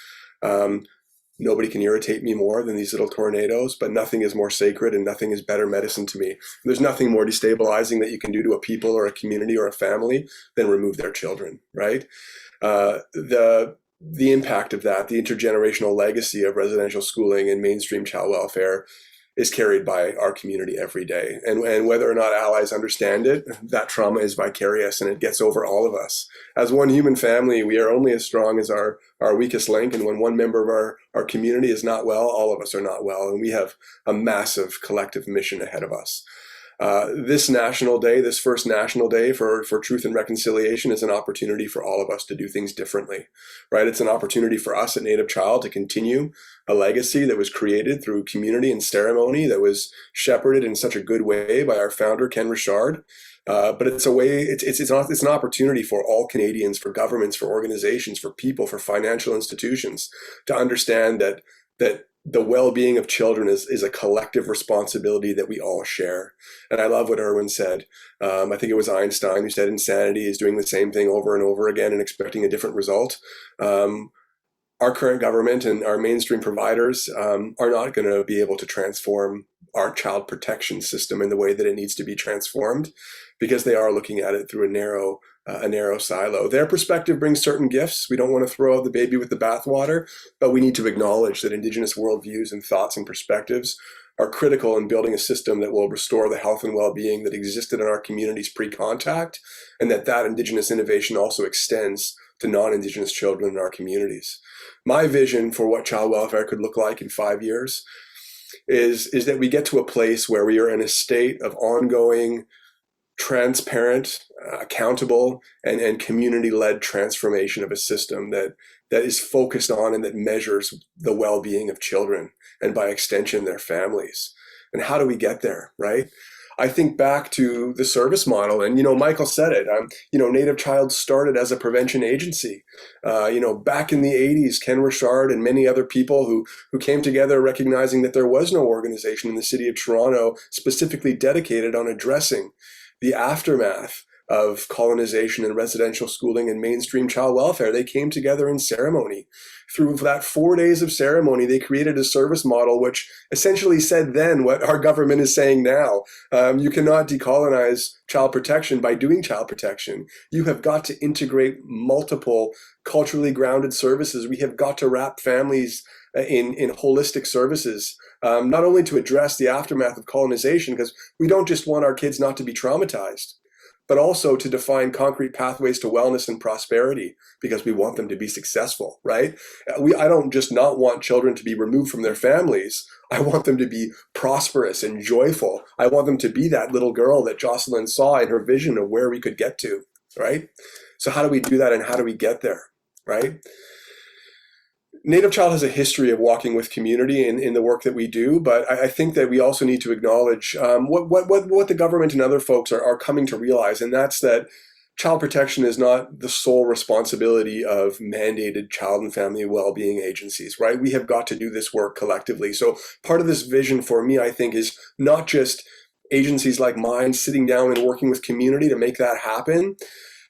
Nobody can irritate me more than these little tornadoes, but nothing is more sacred and nothing is better medicine to me. There's nothing more destabilizing that you can do to a people or a community or a family than remove their children, right? The impact of that, the intergenerational legacy of residential schooling and mainstream child welfare is carried by our community every day. And whether or not allies understand it, that trauma is vicarious and it gets over all of us. As one human family, we are only as strong as our weakest link. And when one member of our community is not well, all of us are not well. And we have a massive collective mission ahead of us. This National Day, this first National Day for Truth and Reconciliation, is an opportunity for all of us to do things differently, right? It's an opportunity for us at Native Child to continue a legacy that was created through community and ceremony, that was shepherded in such a good way by our founder, Ken Richard. But it's a way, it's an opportunity for all Canadians, for governments, for organizations, for people, for financial institutions to understand that the well-being of children is a collective responsibility that we all share. And I love what Erwin said. I think it was Einstein who said insanity is doing the same thing over and over again and expecting a different result. Our current government and our mainstream providers are not going to be able to transform our child protection system in the way that it needs to be transformed, because they are looking at it through a narrow silo. Their perspective brings certain gifts. We don't want to throw out the baby with the bathwater, but we need to acknowledge that Indigenous worldviews and thoughts and perspectives are critical in building a system that will restore the health and well-being that existed in our communities pre-contact, and that Indigenous innovation also extends to non-Indigenous children in our communities. My vision for what child welfare could look like in 5 years is that we get to a place where we are in a state of ongoing, transparent, accountable, and community-led transformation of a system that is focused on and that measures the well-being of children, and by extension, their families. And how do we get there, right? I think back to the service model, and Michael said it. Native Child started as a prevention agency. Back in the 80s, Ken Richard and many other people who came together recognizing that there was no organization in the city of Toronto specifically dedicated on addressing the aftermath of colonization and residential schooling and mainstream child welfare. They came together in ceremony. Through that 4 days of ceremony, they created a service model which essentially said then what our government is saying now. You cannot decolonize child protection by doing child protection. You have got to integrate multiple culturally grounded services. We have got to wrap families in holistic services, not only to address the aftermath of colonization, because we don't just want our kids not to be traumatized, but also to define concrete pathways to wellness and prosperity, because we want them to be successful, right? I don't just not want children to be removed from their families. I want them to be prosperous and joyful. I want them to be that little girl that Jocelyn saw in her vision of where we could get to, right? So how do we do that, and how do we get there, right? Native Child has a history of walking with community in the work that we do, but I think that we also need to acknowledge what the government and other folks are coming to realize, and that's that child protection is not the sole responsibility of mandated child and family well-being agencies, right? We have got to do this work collectively. So part of this vision for me, I think, is not just agencies like mine sitting down and working with community to make that happen,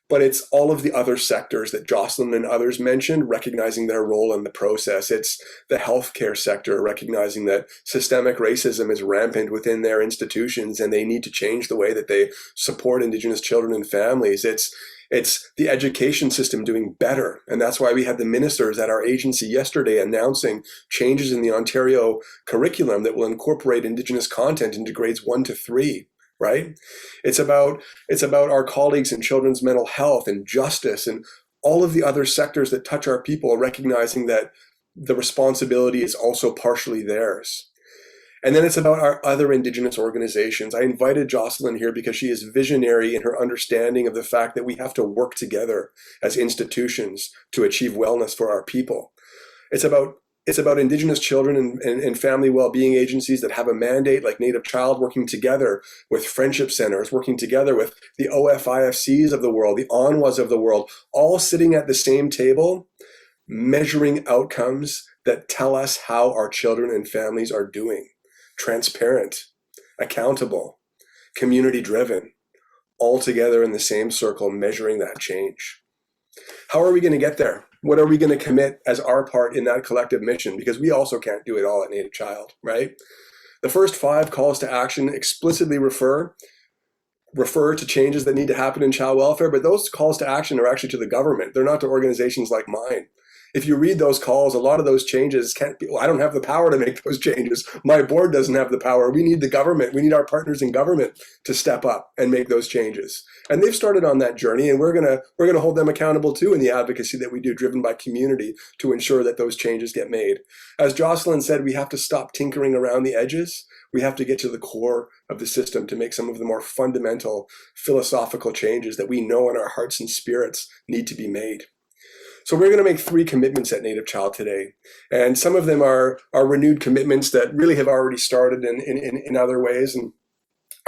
but it's all of the other sectors that Jocelyn and others mentioned, recognizing their role in the process. It's the healthcare sector, recognizing that systemic racism is rampant within their institutions and they need to change the way that they support Indigenous children and families. It's the education system doing better. And that's why we had the ministers at our agency yesterday announcing changes in the Ontario curriculum that will incorporate Indigenous content into grades 1 to 3. Right? It's about our colleagues in children's mental health and justice and all of the other sectors that touch our people, recognizing that the responsibility is also partially theirs. And then it's about our other Indigenous organizations. I invited Jocelyn here because she is visionary in her understanding of the fact that we have to work together as institutions to achieve wellness for our people. It's about Indigenous children and family well-being agencies that have a mandate, like Native Child, working together with friendship centers, working together with the OFIFCs of the world, the ONWAs of the world, all sitting at the same table, measuring outcomes that tell us how our children and families are doing. Transparent, accountable, community-driven, all together in the same circle, measuring that change. How are we going to get there? What are we going to commit as our part in that collective mission? Because we also can't do it all at Native Child, right? The first 5 calls to action explicitly refer to changes that need to happen in child welfare, but those calls to action are actually to the government. They're not to organizations like mine. If you read those calls, a lot of those changes can't be, I don't have the power to make those changes. My board doesn't have the power. We need the government. We need our partners in government to step up and make those changes. And they've started on that journey, and we're gonna hold them accountable too in the advocacy that we do, driven by community, to ensure that those changes get made. As Jocelyn said, we have to stop tinkering around the edges. We have to get to the core of the system to make some of the more fundamental philosophical changes that we know in our hearts and spirits need to be made. So we're going to make 3 commitments at Native Child today. And some of them are renewed commitments that really have already started in other ways. And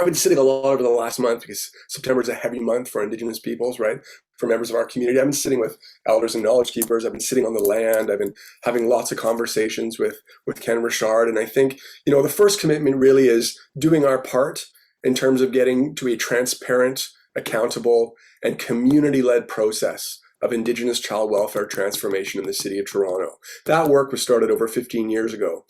I've been sitting a lot over the last month because September is a heavy month for Indigenous peoples, right? For members of our community. I've been sitting with elders and knowledge keepers. I've been sitting on the land. I've been having lots of conversations with Ken Richard. And I think, the first commitment really is doing our part in terms of getting to a transparent, accountable, and community-led process of Indigenous child welfare transformation in the city of Toronto. That work was started over 15 years ago.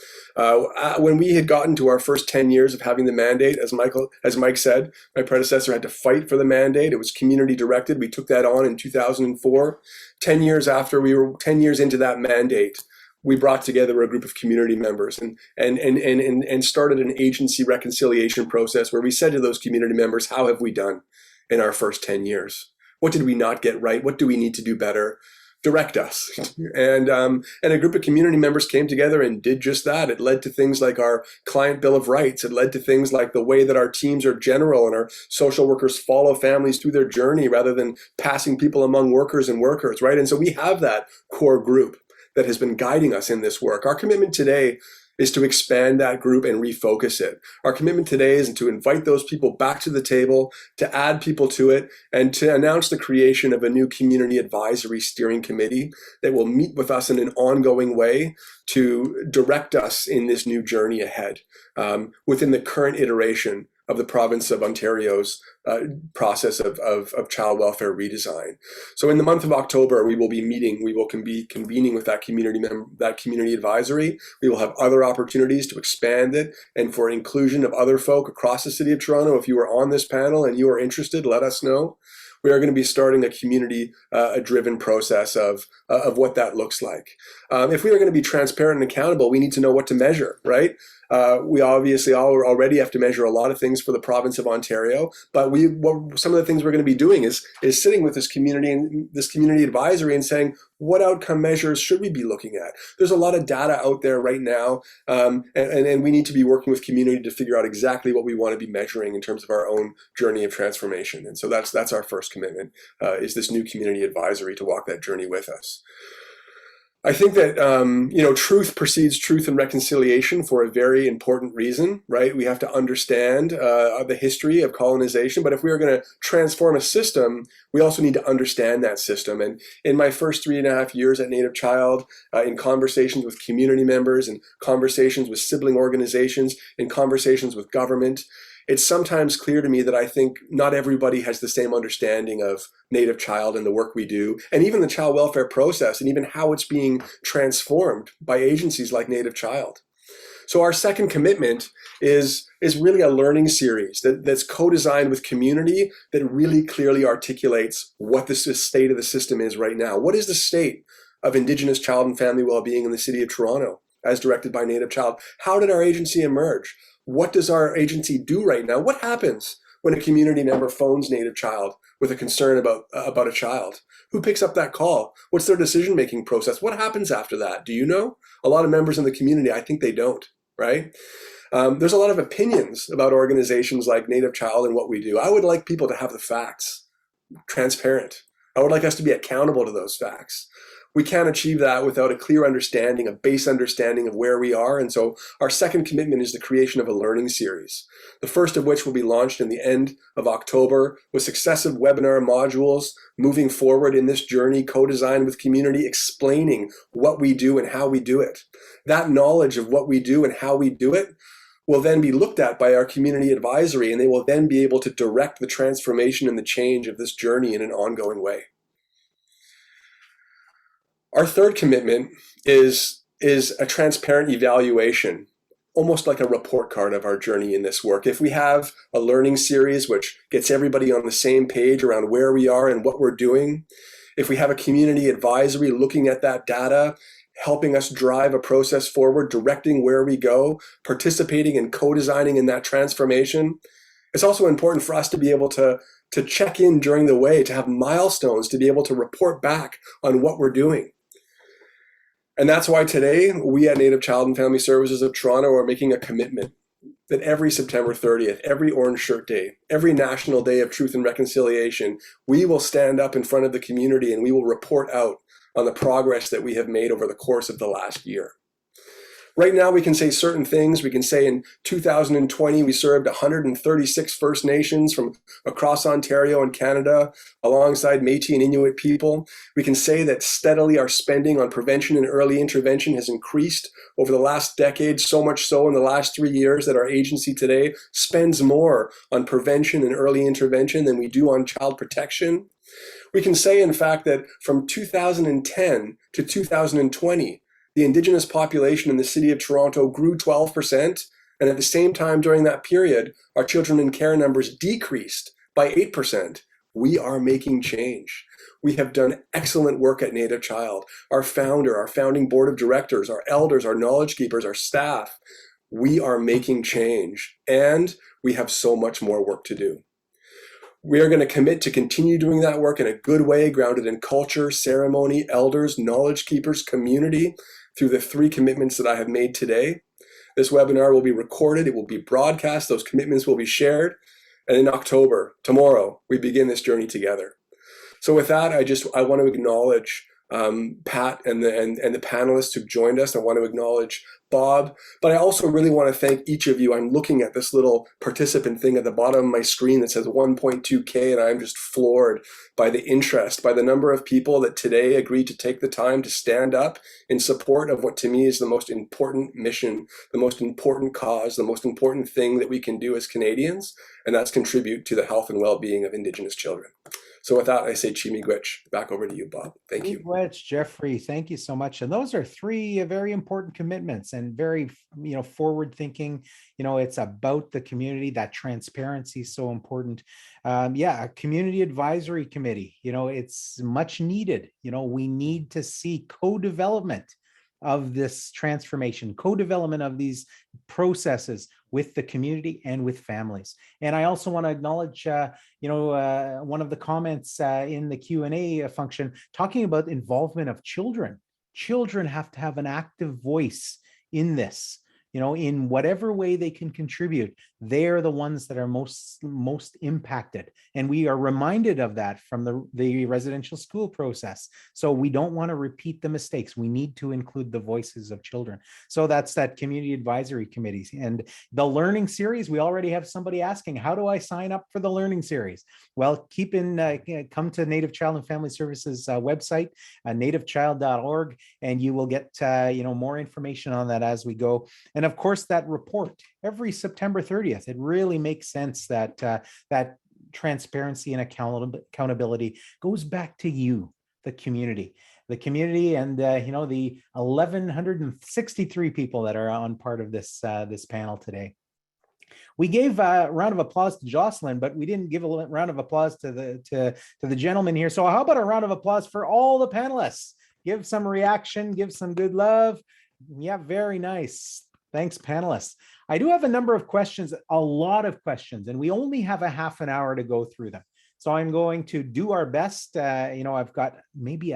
When we had gotten to our first 10 years of having the mandate, as Mike said, my predecessor had to fight for the mandate. It was community directed. We took that on in 2004. 10 years after, we were 10 years into that mandate, we brought together a group of community members and started an agency reconciliation process where we said to those community members, how have we done in our first 10 years? What did we not get right? What do we need to do better? Direct us. And a group of community members came together and did just that. It led to things like our client bill of rights. It led to things like the way that our teams are general and our social workers follow families through their journey rather than passing people among workers and workers, right? And so we have that core group that has been guiding us in this work. Our commitment today is to expand that group and refocus it. Our commitment today is to invite those people back to the table, to add people to it, and to announce the creation of a new community advisory steering committee that will meet with us in an ongoing way to direct us in this new journey ahead within the current iteration of the province of Ontario's process of child welfare redesign. So in the month of October, we will be convening with that community advisory. We will have other opportunities to expand it and for inclusion of other folk across the city of Toronto. If you are on this panel and you are interested, let us know. We are going to be starting a community-driven process of what that looks like. If we are going to be transparent and accountable, we need to know what to measure, right? We obviously already have to measure a lot of things for the province of Ontario, but some of the things we're going to be doing is sitting with this community advisory and saying, what outcome measures should we be looking at? There's a lot of data out there right now, and we need to be working with community to figure out exactly what we want to be measuring in terms of our own journey of transformation. And so that's our first commitment, is this new community advisory to walk that journey with us. I think that, truth precedes truth and reconciliation for a very important reason, right? We have to understand the history of colonization, but if we are going to transform a system, we also need to understand that system. And in my first 3.5 years at Native Child, in conversations with community members and conversations with sibling organizations, in conversations with government, it's sometimes clear to me that I think not everybody has the same understanding of Native Child and the work we do, and even the child welfare process, and even how it's being transformed by agencies like Native Child. So our second commitment is really a learning series that's co-designed with community that really clearly articulates what the state of the system is right now. What is the state of Indigenous child and family well-being in the city of Toronto, as directed by Native Child? How did our agency emerge? What does our agency do right now? What happens when a community member phones Native Child with a concern about a child? Who picks up that call? What's their decision-making process? What happens after that? Do you know? A lot of members in the community, I think they don't, right? There's a lot of opinions about organizations like Native Child and what we do. I would like people to have the facts transparent. I would like us to be accountable to those facts. We can't achieve that without a clear understanding, a base understanding of where we are. And so our second commitment is the creation of a learning series, the first of which will be launched in the end of October with successive webinar modules moving forward in this journey, co-designed with community, explaining what we do and how we do it. That knowledge of what we do and how we do it will then be looked at by our community advisory, and they will then be able to direct the transformation and the change of this journey in an ongoing way. Our third commitment is a transparent evaluation, almost like a report card of our journey in this work. If we have a learning series which gets everybody on the same page around where we are and what we're doing, if we have a community advisory looking at that data, helping us drive a process forward, directing where we go, participating and co-designing in that transformation, it's also important for us to be able to check in during the way, to have milestones, to be able to report back on what we're doing. And that's why today we at Native Child and Family Services of Toronto are making a commitment that every September 30th, every Orange Shirt Day, every National Day of Truth and Reconciliation, we will stand up in front of the community and we will report out on the progress that we have made over the course of the last year. Right now, we can say certain things. We can say in 2020, we served 136 First Nations from across Ontario and Canada, alongside Métis and Inuit people. We can say that steadily our spending on prevention and early intervention has increased over the last decade, so much so in the last 3 years that our agency today spends more on prevention and early intervention than we do on child protection. We can say, in fact, that from 2010 to 2020, the Indigenous population in the city of Toronto grew 12%, and at the same time during that period, our children in care numbers decreased by 8%. We are making change. We have done excellent work at Native Child. Our founder, our founding board of directors, our elders, our knowledge keepers, our staff, we are making change, and we have so much more work to do. We are going to commit to continue doing that work in a good way, grounded in culture, ceremony, elders, knowledge keepers, community, through the 3 commitments that I have made today. This webinar will be recorded, it will be broadcast, those commitments will be shared, and in October, tomorrow, we begin this journey together. So with that, I want to acknowledge Pat and the panelists who've joined us. I want to acknowledge Bob, but I also really want to thank each of you. I'm looking at this little participant thing at the bottom of my screen that says 1.2K, and I'm just floored by the interest, by the number of people that today agreed to take the time to stand up in support of what to me is the most important mission, the most important cause, the most important thing that we can do as Canadians, and that's contribute to the health and well-being of Indigenous children. So with that, I say Chimigwech. Back over to you, Bob. Thank you. Chimigwech, Jeffrey, thank you so much. And those are 3 very important commitments and very, forward thinking. It's about the community. That transparency is so important. A community advisory committee, it's much needed. We need to see co-development of this transformation, co-development of these processes with the community and with families. And I also want to acknowledge, one of the comments in the Q&A function talking about involvement of children. Children have to have an active voice in this. In whatever way they can contribute, they're the ones that are most impacted. And we are reminded of that from the residential school process. So we don't want to repeat the mistakes. We need to include the voices of children. So that's that community advisory committees. And the learning series, we already have somebody asking, how do I sign up for the learning series? Well, come to Native Child and Family Services website, nativechild.org, and you will get more information on that as we go. And of course, that report every September 30th, it really makes sense that that transparency and accountability goes back to you, the community and the 1,163 people that are on part of this panel today. We gave a round of applause to Jocelyn, but we didn't give a round of applause to the gentleman here. So how about a round of applause for all the panelists? Give some reaction, give some good love. Yeah, very nice. Thanks, panelists. I do have a number of questions, a lot of questions, and we only have a half an hour to go through them. So I'm going to do our best. I've got maybe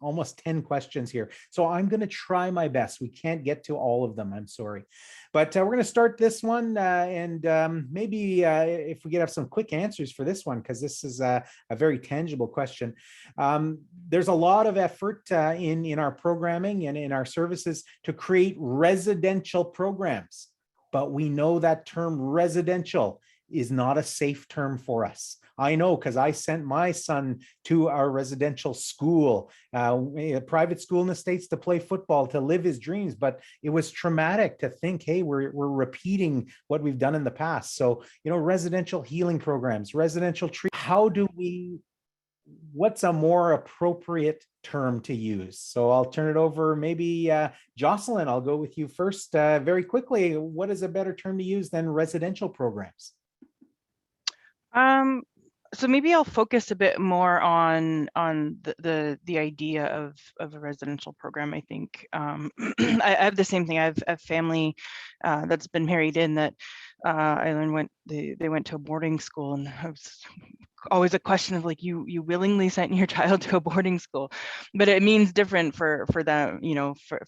almost 10 questions here. So I'm going to try my best. We can't get to all of them. I'm sorry. But we're going to start this one. Maybe if we could have some quick answers for this one, because this is a very tangible question. There's a lot of effort in our programming and in our services to create residential programs. But we know that term residential is not a safe term for us. I know, because I sent my son to our residential school, a private school in the States, to play football, to live his dreams. But it was traumatic to think, hey, we're repeating what we've done in the past. So, residential healing programs, residential treatment. What's a more appropriate term to use? So I'll turn it over. Maybe Jocelyn, I'll go with you first. Very quickly, what is a better term to use than residential programs? So maybe I'll focus a bit more on the idea of a residential program. I think I have the same thing. I have family that's been married in that I learned they went to a boarding school, and it was always a question of like, you willingly sent your child to a boarding school, but it means different for them.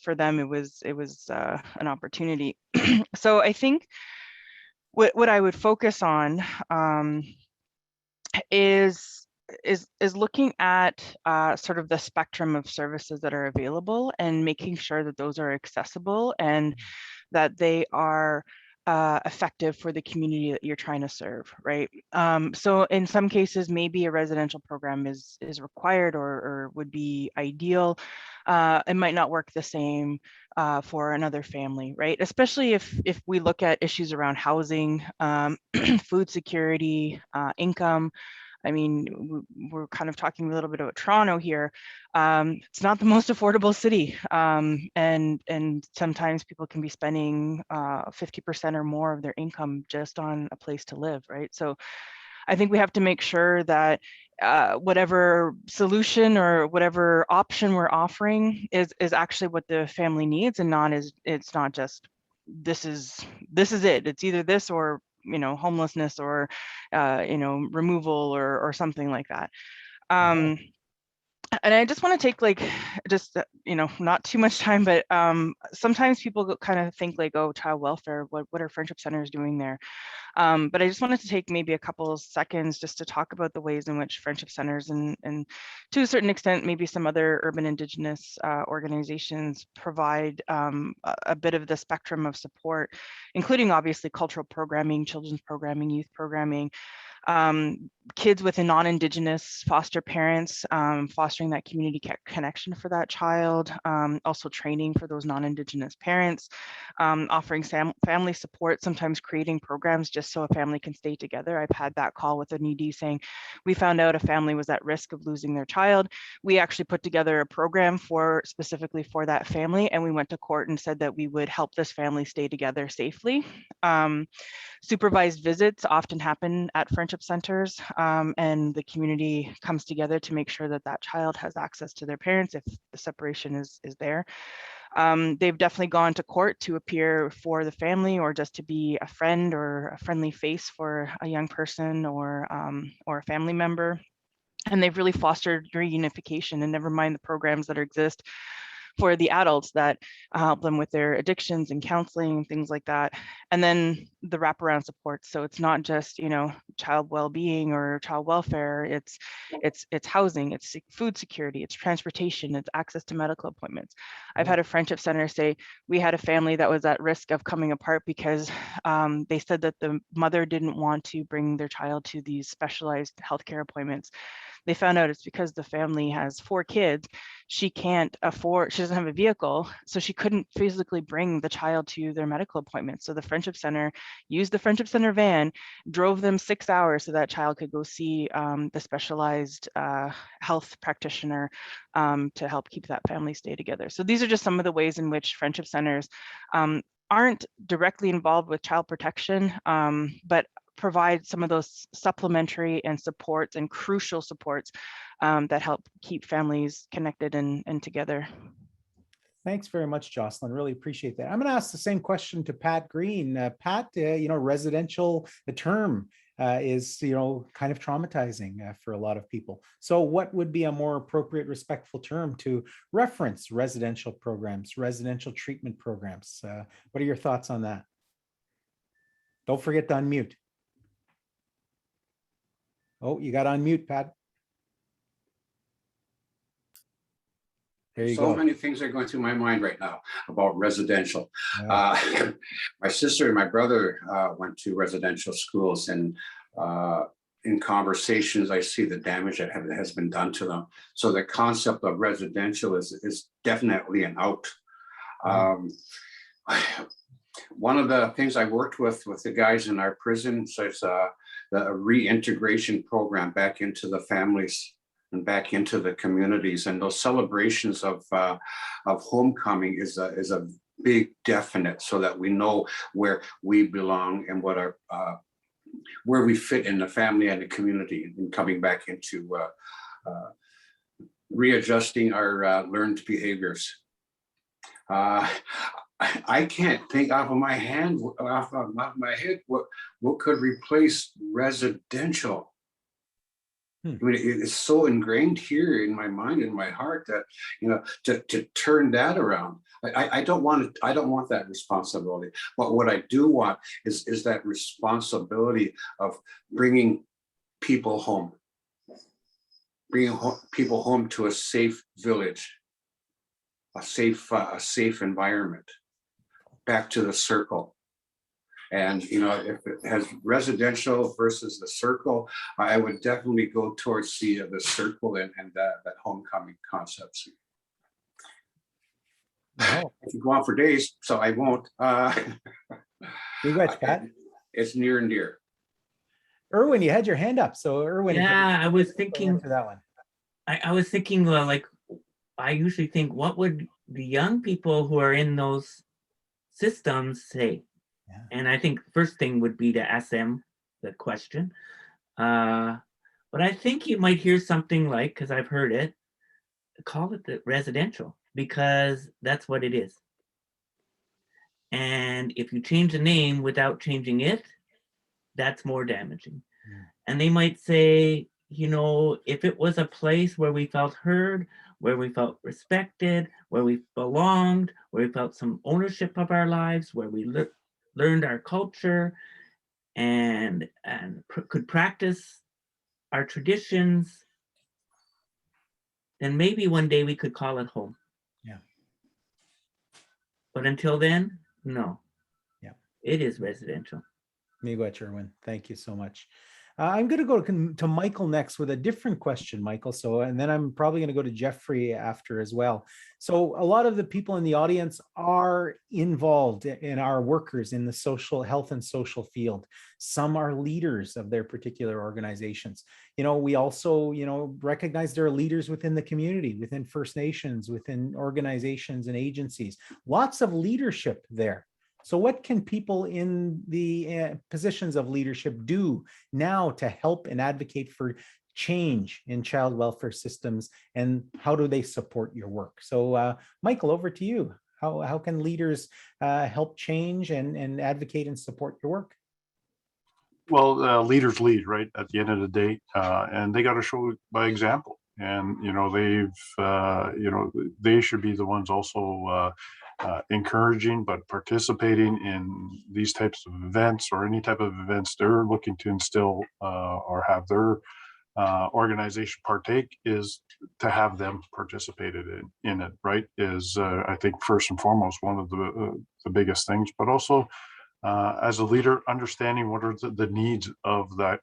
For them it was an opportunity. So I think what I would focus on is looking at sort of the spectrum of services that are available and making sure that those are accessible and that they are effective for the community that you're trying to serve, right? So in some cases, maybe a residential program is required or would be ideal. It might not work the same for another family, right? Especially if we look at issues around housing, food security, income. I mean, we're kind of talking a little bit about Toronto here. It's not the most affordable city, and sometimes people can be spending 50% or more of their income just on a place to live, right? So I think we have to make sure that whatever solution or whatever option we're offering is actually what the family needs, and it's not just this is it. It's either this or homelessness or removal or something like that. And I just want to take not too much time, but sometimes people kind of think like, oh, child welfare, what are friendship centers doing there? But I just wanted to take maybe a couple of seconds just to talk about the ways in which friendship centers and to a certain extent, maybe some other urban Indigenous organizations provide a bit of the spectrum of support, including obviously cultural programming, children's programming, youth programming, kids with a non-Indigenous foster parents, fostering that community connection for that child, also training for those non-Indigenous parents, offering family support, sometimes creating programs just so a family can stay together. I've had that call with an ED saying, we found out a family was at risk of losing their child. We actually put together a program specifically for that family, and we went to court and said that we would help this family stay together safely. Supervised visits often happen at friendship centers, and the community comes together to make sure that that child has access to their parents if the separation is there. They've definitely gone to court to appear for the family or just to be a friend or a friendly face for a young person or a family member. And they've really fostered reunification, and never mind the programs that exist for the adults that help them with their addictions and counseling and things like that. And then the wraparound support. So it's not just, child well-being or child welfare, it's housing, it's food security, it's transportation, it's access to medical appointments. I've had a friendship center say, we had a family that was at risk of coming apart because they said that the mother didn't want to bring their child to these specialized healthcare appointments. They found out it's because the family has 4 kids. She doesn't have a vehicle, so she couldn't physically bring the child to their medical appointments. So the friendship center used the friendship center van, drove them 6 hours so that child could go see the specialized health practitioner to help keep that family stay together. So these are just some of the ways in which friendship centers aren't directly involved with child protection, but provide some of those supplementary and supports and crucial supports that help keep families connected and together. Thanks very much, Jocelyn. Really appreciate that. I'm going to ask the same question to Pat Green. Pat, residential, the term, is, kind of traumatizing for a lot of people. So what would be a more appropriate, respectful term to reference residential programs, residential treatment programs? What are your thoughts on that? Don't forget to unmute. Oh, you got unmute, Pat. There you So go. many things are going through my mind right now about residential. Yeah. My sister and my brother went to residential schools, and in conversations, I see the damage that has been done to them. So the concept of residential is definitely an out. One of the things I worked with the guys in our prison, so it's the reintegration program back into the families and back into the communities, and those celebrations of homecoming is a big definite, so that we know where we belong and what our where we fit in the family and the community, and coming back into readjusting our learned behaviors. I can't think off of my head what could replace residential. I mean, it's so ingrained here in my mind and my heart that, to turn that around. I don't want that responsibility. But what I do want is that responsibility of bringing people home, people home to a safe village, a safe environment, back to the circle. And if it has residential versus the circle, I would definitely go towards the circle and that homecoming concepts. Oh. I could go on for days, so I won't. Congrats, Pat. It's near and dear. Erwin, you had your hand up. So Erwin, Yeah, I was thinking for that one. I was thinking, like, I usually think, what would the young people who are in those systems say? Yeah. And I think the first thing would be to ask them the question. But I think you might hear something like, because I've heard it, call it the residential, because that's what it is. And if you change the name without changing it, that's more damaging. Yeah. And they might say, if it was a place where we felt heard, where we felt respected, where we belonged, where we felt some ownership of our lives, where we learned our culture and could practice our traditions, then maybe one day we could call it home. Yeah. But until then, no. Yeah. It is residential. Miigwech, Erwin. Thank you so much. I'm going to go to Michael next with a different question, Michael. So, and then I'm probably going to go to Jeffrey after as well. So a lot of the people in the audience are involved in our workers in the social health and social field. Some are leaders of their particular organizations. We also, recognize there are leaders within the community, within First Nations, within organizations and agencies, lots of leadership there. So what can people in the positions of leadership do now to help and advocate for change in child welfare systems, and how do they support your work? So Michael, over to you. How can leaders help change and advocate and support your work? Well, leaders lead, right, at the end of the day, and they got to show by example. And, they should be the ones also encouraging, but participating in these types of events, or any type of events they're looking to instill or have their organization partake, is to have them participated in it, right? Is I think first and foremost one of the biggest things, but also as a leader, understanding what are the needs of that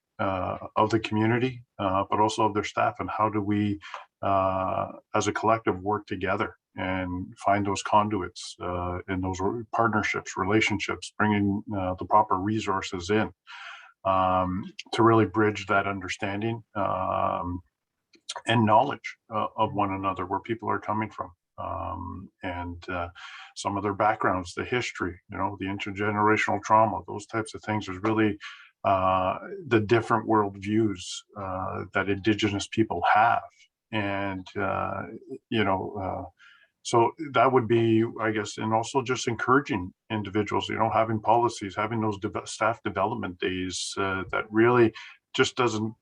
of the community, but also of their staff, and how do we as a collective work together and find those conduits in those partnerships, relationships, bringing the proper resources in to really bridge that understanding and knowledge of one another, where people are coming from, and some of their backgrounds, the history, the intergenerational trauma, those types of things. There's really the different worldviews that Indigenous people have, and So that would be, I guess, and also just encouraging individuals, having policies, having those staff development days that really just doesn't,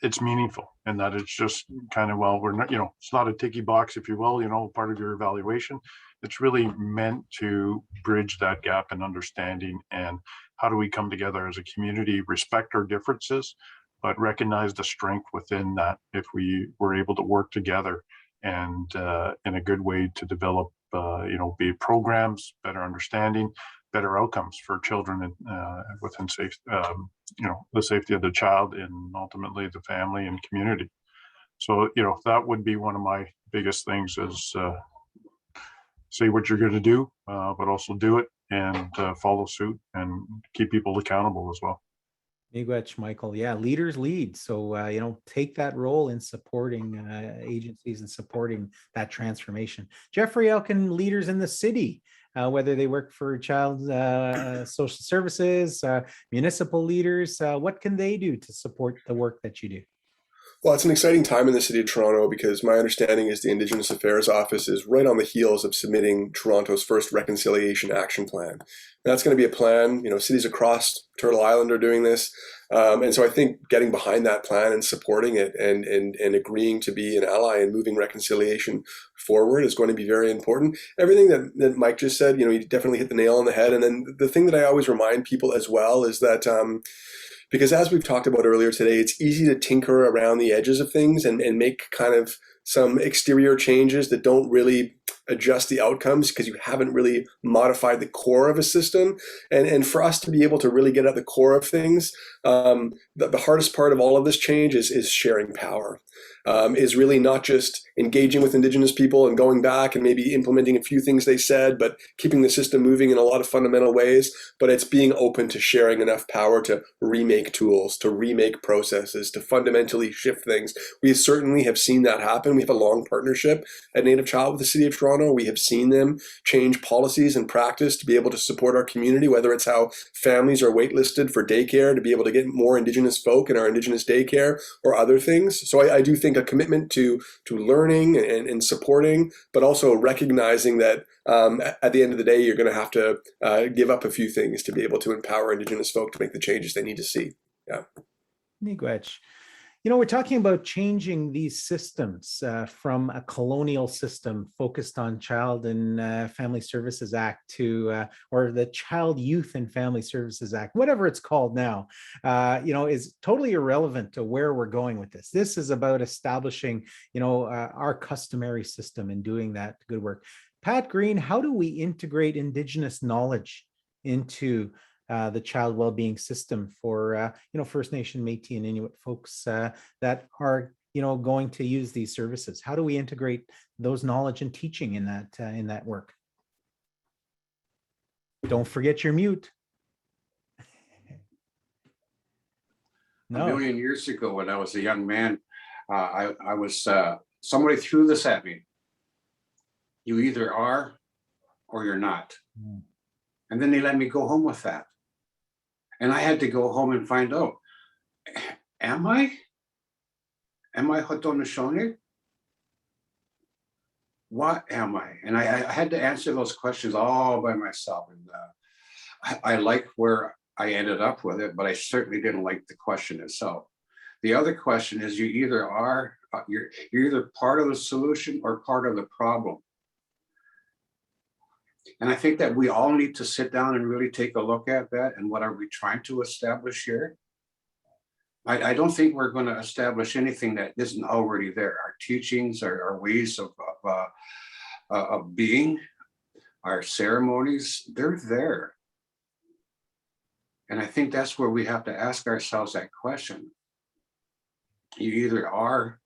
it's meaningful, and that it's just kind of, well, we're not, it's not a ticky box, if you will, part of your evaluation. It's really meant to bridge that gap in understanding, and how do we come together as a community, respect our differences, but recognize the strength within that if we were able to work together and in a good way to develop, be programs, better understanding, better outcomes for children within safe, the safety of the child and ultimately the family and community. So, that would be one of my biggest things is say what you're going to do, but also do it and follow suit and keep people accountable as well. Miigwech, Michael. Yeah, leaders lead. So, take that role in supporting agencies and supporting that transformation. Jeffrey, how can leaders in the city, whether they work for child social services, municipal leaders, what can they do to support the work that you do? Well, it's an exciting time in the city of Toronto because my understanding is the Indigenous Affairs Office is right on the heels of submitting Toronto's first Reconciliation Action Plan. And that's going to be a plan, cities across Turtle Island are doing this. And so I think getting behind that plan and supporting it and agreeing to be an ally and moving reconciliation forward is going to be very important. Everything that Mike just said, he definitely hit the nail on the head. And then the thing that I always remind people as well is that because as we've talked about earlier today, it's easy to tinker around the edges of things and make kind of some exterior changes that don't really adjust the outcomes because you haven't really modified the core of a system. And for us to be able to really get at the core of things, the hardest part of all of this change is sharing power. Is really not just engaging with Indigenous people and going back and maybe implementing a few things they said, but keeping the system moving in a lot of fundamental ways. But it's being open to sharing enough power to remake tools, to remake processes, to fundamentally shift things. We certainly have seen that happen. We have a long partnership at Native Child with the City of Toronto. We have seen them change policies and practice to be able to support our community, whether it's how families are waitlisted for daycare to be able to get more Indigenous folk in our Indigenous daycare or other things. So I do think a commitment to learning and supporting, but also recognizing that at the end of the day, you're going to have to give up a few things to be able to empower Indigenous folk to make the changes they need to see. Yeah. Miigwech. We're talking about changing these systems from a colonial system focused on Child and Family Services Act to, or the Child, Youth and Family Services Act, whatever it's called now, is totally irrelevant to where we're going with this. This is about establishing, our customary system and doing that good work. Pat Green, how do we integrate Indigenous knowledge into the child well-being system for First Nation, Métis, and Inuit folks that are going to use these services? How do we integrate those knowledge and teaching in that work? Don't forget your mute. No. A million years ago, when I was a young man, I was somebody threw this at me. You either are or you're not. And then they let me go home with that. And I had to go home and find out, am I Haudenosaunee? What am I? And I had to answer those questions all by myself. And I like where I ended up with it, but I certainly didn't like the question itself. The other question is you either are, you're either part of the solution or part of the problem. And I think that we all need to sit down and really take a look at that and what are we trying to establish here? I don't think we're going to establish anything that isn't already there. Our teachings, our ways of being, our ceremonies, they're there. And I think that's where we have to ask ourselves that question. You either are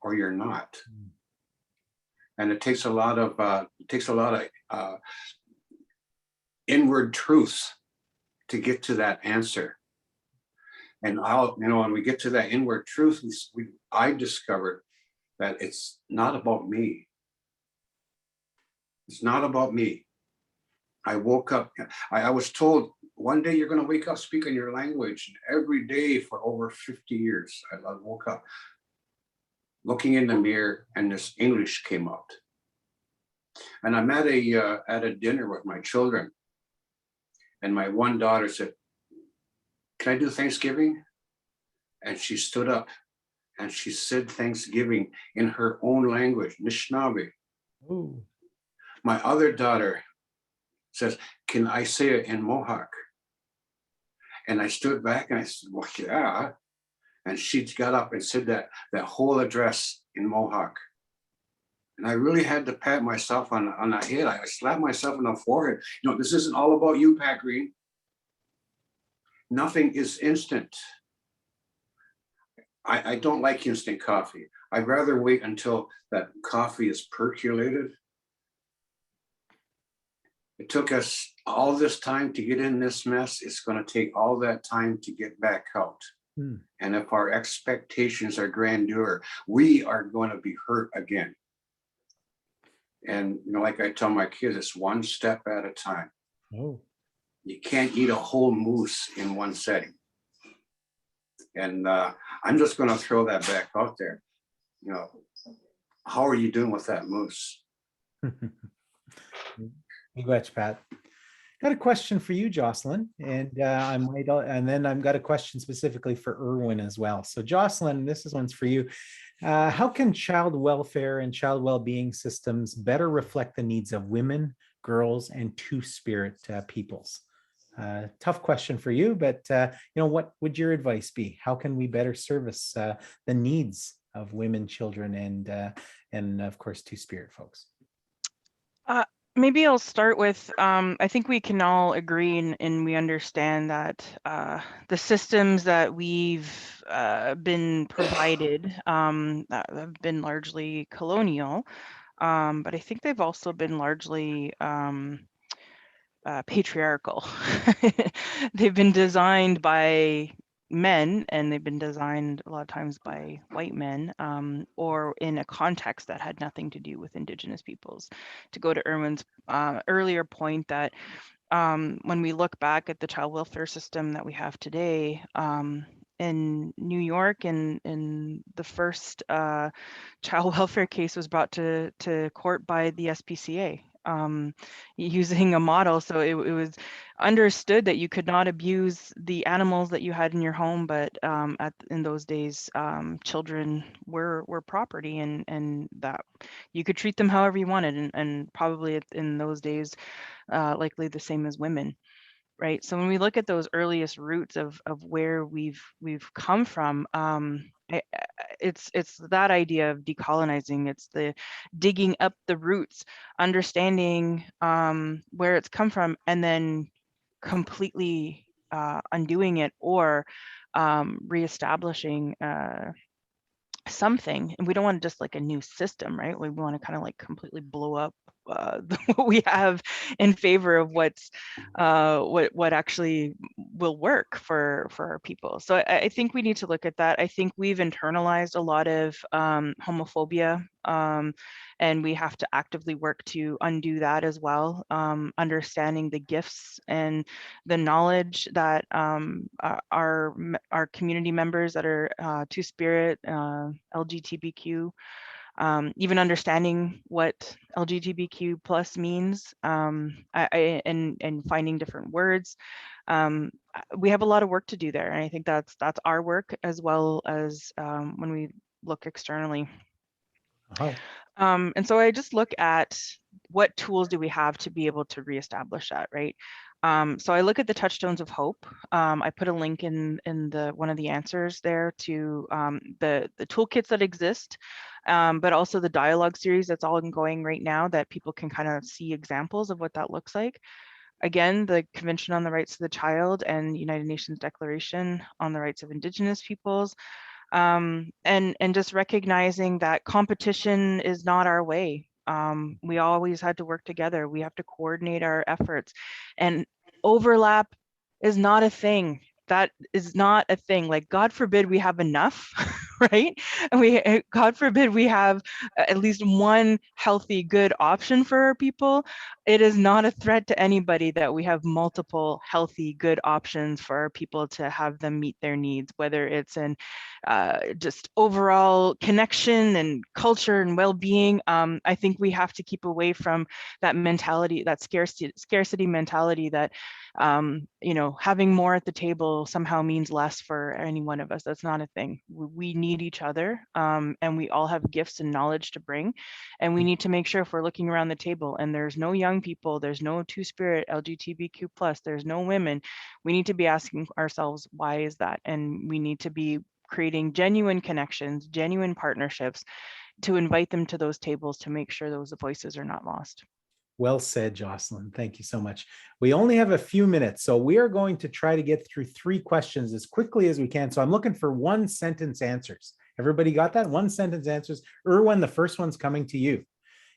or you're not. And it takes a lot of inward truths to get to that answer. And when we get to that inward truth, I discovered that it's not about me. It's not about me. I woke up, I was told one day you're going to wake up speaking your language. Every day for over 50 years, I woke up looking in the mirror and this English came out. And I'm at a dinner with my children, and my one daughter said, "Can I do Thanksgiving?" And she stood up and she said Thanksgiving in her own language, Nishnawbe. Ooh. My other daughter says, "Can I say it in Mohawk?" And I stood back and I said, "Well, yeah." And she got up and said that whole address in Mohawk. And I really had to pat myself on the head. I slapped myself on the forehead. You know, this isn't all about you, Pat Green. Nothing is instant. I don't like instant coffee. I'd rather wait until that coffee is percolated. It took us all this time to get in this mess. It's going to take all that time to get back out. And if our expectations are grandeur, we are going to be hurt again. And, you know, like I tell my kids, it's one step at a time. Oh. You can't eat a whole moose in one setting. And I'm just going to throw that back out there. You know, how are you doing with that moose? You bet, Pat. Got a question for you, Jocelyn, and then I've got a question specifically for Irwin as well. So, Jocelyn, this one's for you. How can child welfare and child well-being systems better reflect the needs of women, girls, and two-spirit peoples? Tough question for you, but you know, what would your advice be? How can we better service the needs of women, children, and of course, two-spirit folks? Maybe I'll start with, I think we can all agree and we understand that the systems that we've been provided that have been largely colonial, but I think they've also been largely patriarchal. They've been designed by men, and they've been designed a lot of times by white men, or in a context that had nothing to do with Indigenous peoples. To go to Irwin's earlier point that when we look back at the child welfare system that we have today, in New York, in the first child welfare case was brought to court by the SPCA. Using a model, so it was understood that you could not abuse the animals that you had in your home, but in those days, children were property, and that you could treat them however you wanted, and probably in those days, likely the same as women. Right. So when we look at those earliest roots of where we've come from, it's that idea of decolonizing. It's the digging up the roots, understanding where it's come from, and then completely undoing it or reestablishing something. And we don't want just like a new system, right? We want to kind of like completely blow up what we have in favor of what actually will work for our people. So I think we need to look at that. I think we've internalized a lot of homophobia, and we have to actively work to undo that as well. Understanding the gifts and the knowledge that our community members that are two-spirit, LGBTQ, even understanding what LGBTQ plus means, and finding different words. We have a lot of work to do there, and I think that's our work as well as when we look externally. And so I just look at what tools do we have to be able to reestablish that, right? So I look at the touchstones of hope. I put a link in the one of the answers there to the toolkits that exist, but also the dialogue series that's all ongoing right now that people can kind of see examples of what that looks like. Again, the Convention on the Rights of the Child and United Nations Declaration on the Rights of Indigenous Peoples. And just recognizing that competition is not our way. We always had to work together. We have to coordinate our efforts, and overlap is not a thing. That is not a thing. Like, God forbid we have enough right? And we, God forbid, we have at least one healthy, good option for our people. It is not a threat to anybody that we have multiple healthy, good options for our people to have them meet their needs, whether it's in just overall connection and culture and well-being. I think we have to keep away from that mentality, that scarcity mentality that having more at the table somehow means less for any one of us. That's not a thing. We need each other, and we all have gifts and knowledge to bring. And we need to make sure if we're looking around the table and there's no young people, there's no Two-Spirit, LGBTQ+, there's no women, we need to be asking ourselves, why is that? And we need to be creating genuine connections, genuine partnerships to invite them to those tables to make sure those voices are not lost. Well said, Jocelyn. Thank you so much. We only have a few minutes, so we are going to try to get through 3 questions as quickly as we can. So I'm looking for 1-sentence answers. Everybody got that? 1-sentence answers. Erwin, the first one's coming to you.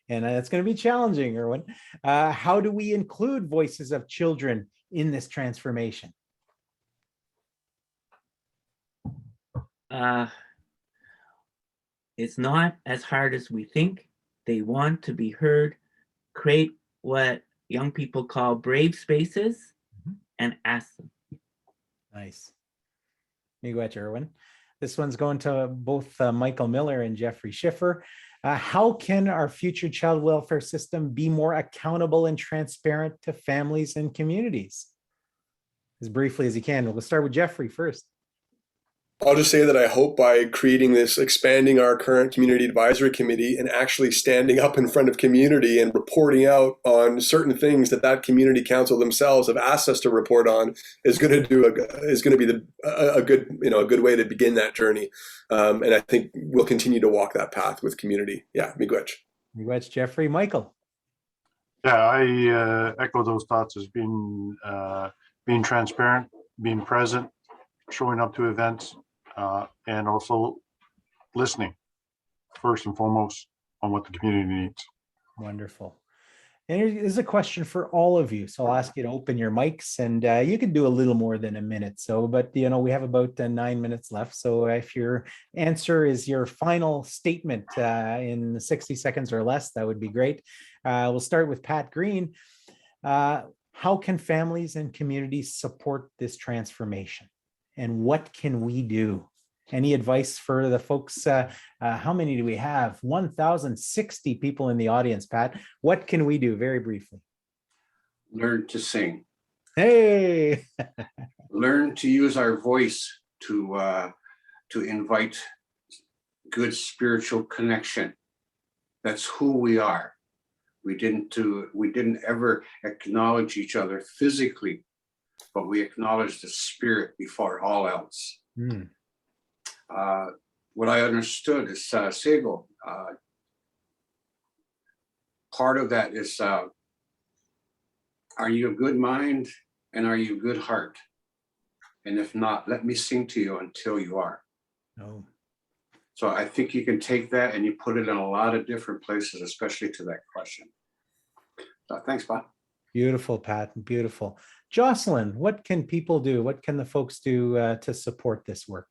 And it's going to be challenging, Erwin. How do we include voices of children in this transformation? It's not as hard as we think. They want to be heard. Create what young people call brave spaces and ask them. Nice. You go, Erwin. This one's going to both Michael Miller and Jeffrey Schiffer. How can our future child welfare system be more accountable and transparent to families and communities? As briefly as you can. We'll start with Jeffrey first. I'll just say that I hope by creating this, expanding our current community advisory committee and actually standing up in front of community and reporting out on certain things that community council themselves have asked us to report on is going to be a good way to begin that journey. And I think we'll continue to walk that path with community. Yeah, miigwech. Miigwech, Jeffrey. Michael. Yeah, I echo those thoughts as being transparent, being present, showing up to events, and also listening first and foremost on what the community needs. Wonderful. And here's a question for all of you. So I'll ask you to open your mics, and you can do a little more than a minute. So, but we have about 9 minutes left. So if your answer is your final statement in 60 seconds or less, that would be great. We'll start with Pat Green. How can families and communities support this transformation? And what can we do? Any advice for the folks? How many do we have? 1,060 people in the audience, Pat. What can we do? Very briefly. Learn to sing. Hey! Learn to use our voice to invite good spiritual connection. That's who we are. We didn't ever acknowledge each other physically, but we acknowledge the spirit before all else. What I understood is Sego. Part of that is, are you a good mind and are you a good heart? And if not, let me sing to you until you are. Oh. So I think you can take that and you put it in a lot of different places, especially to that question. So thanks, Bob. Beautiful, Pat. Beautiful. Jocelyn, what can people do? What can the folks do to support this work?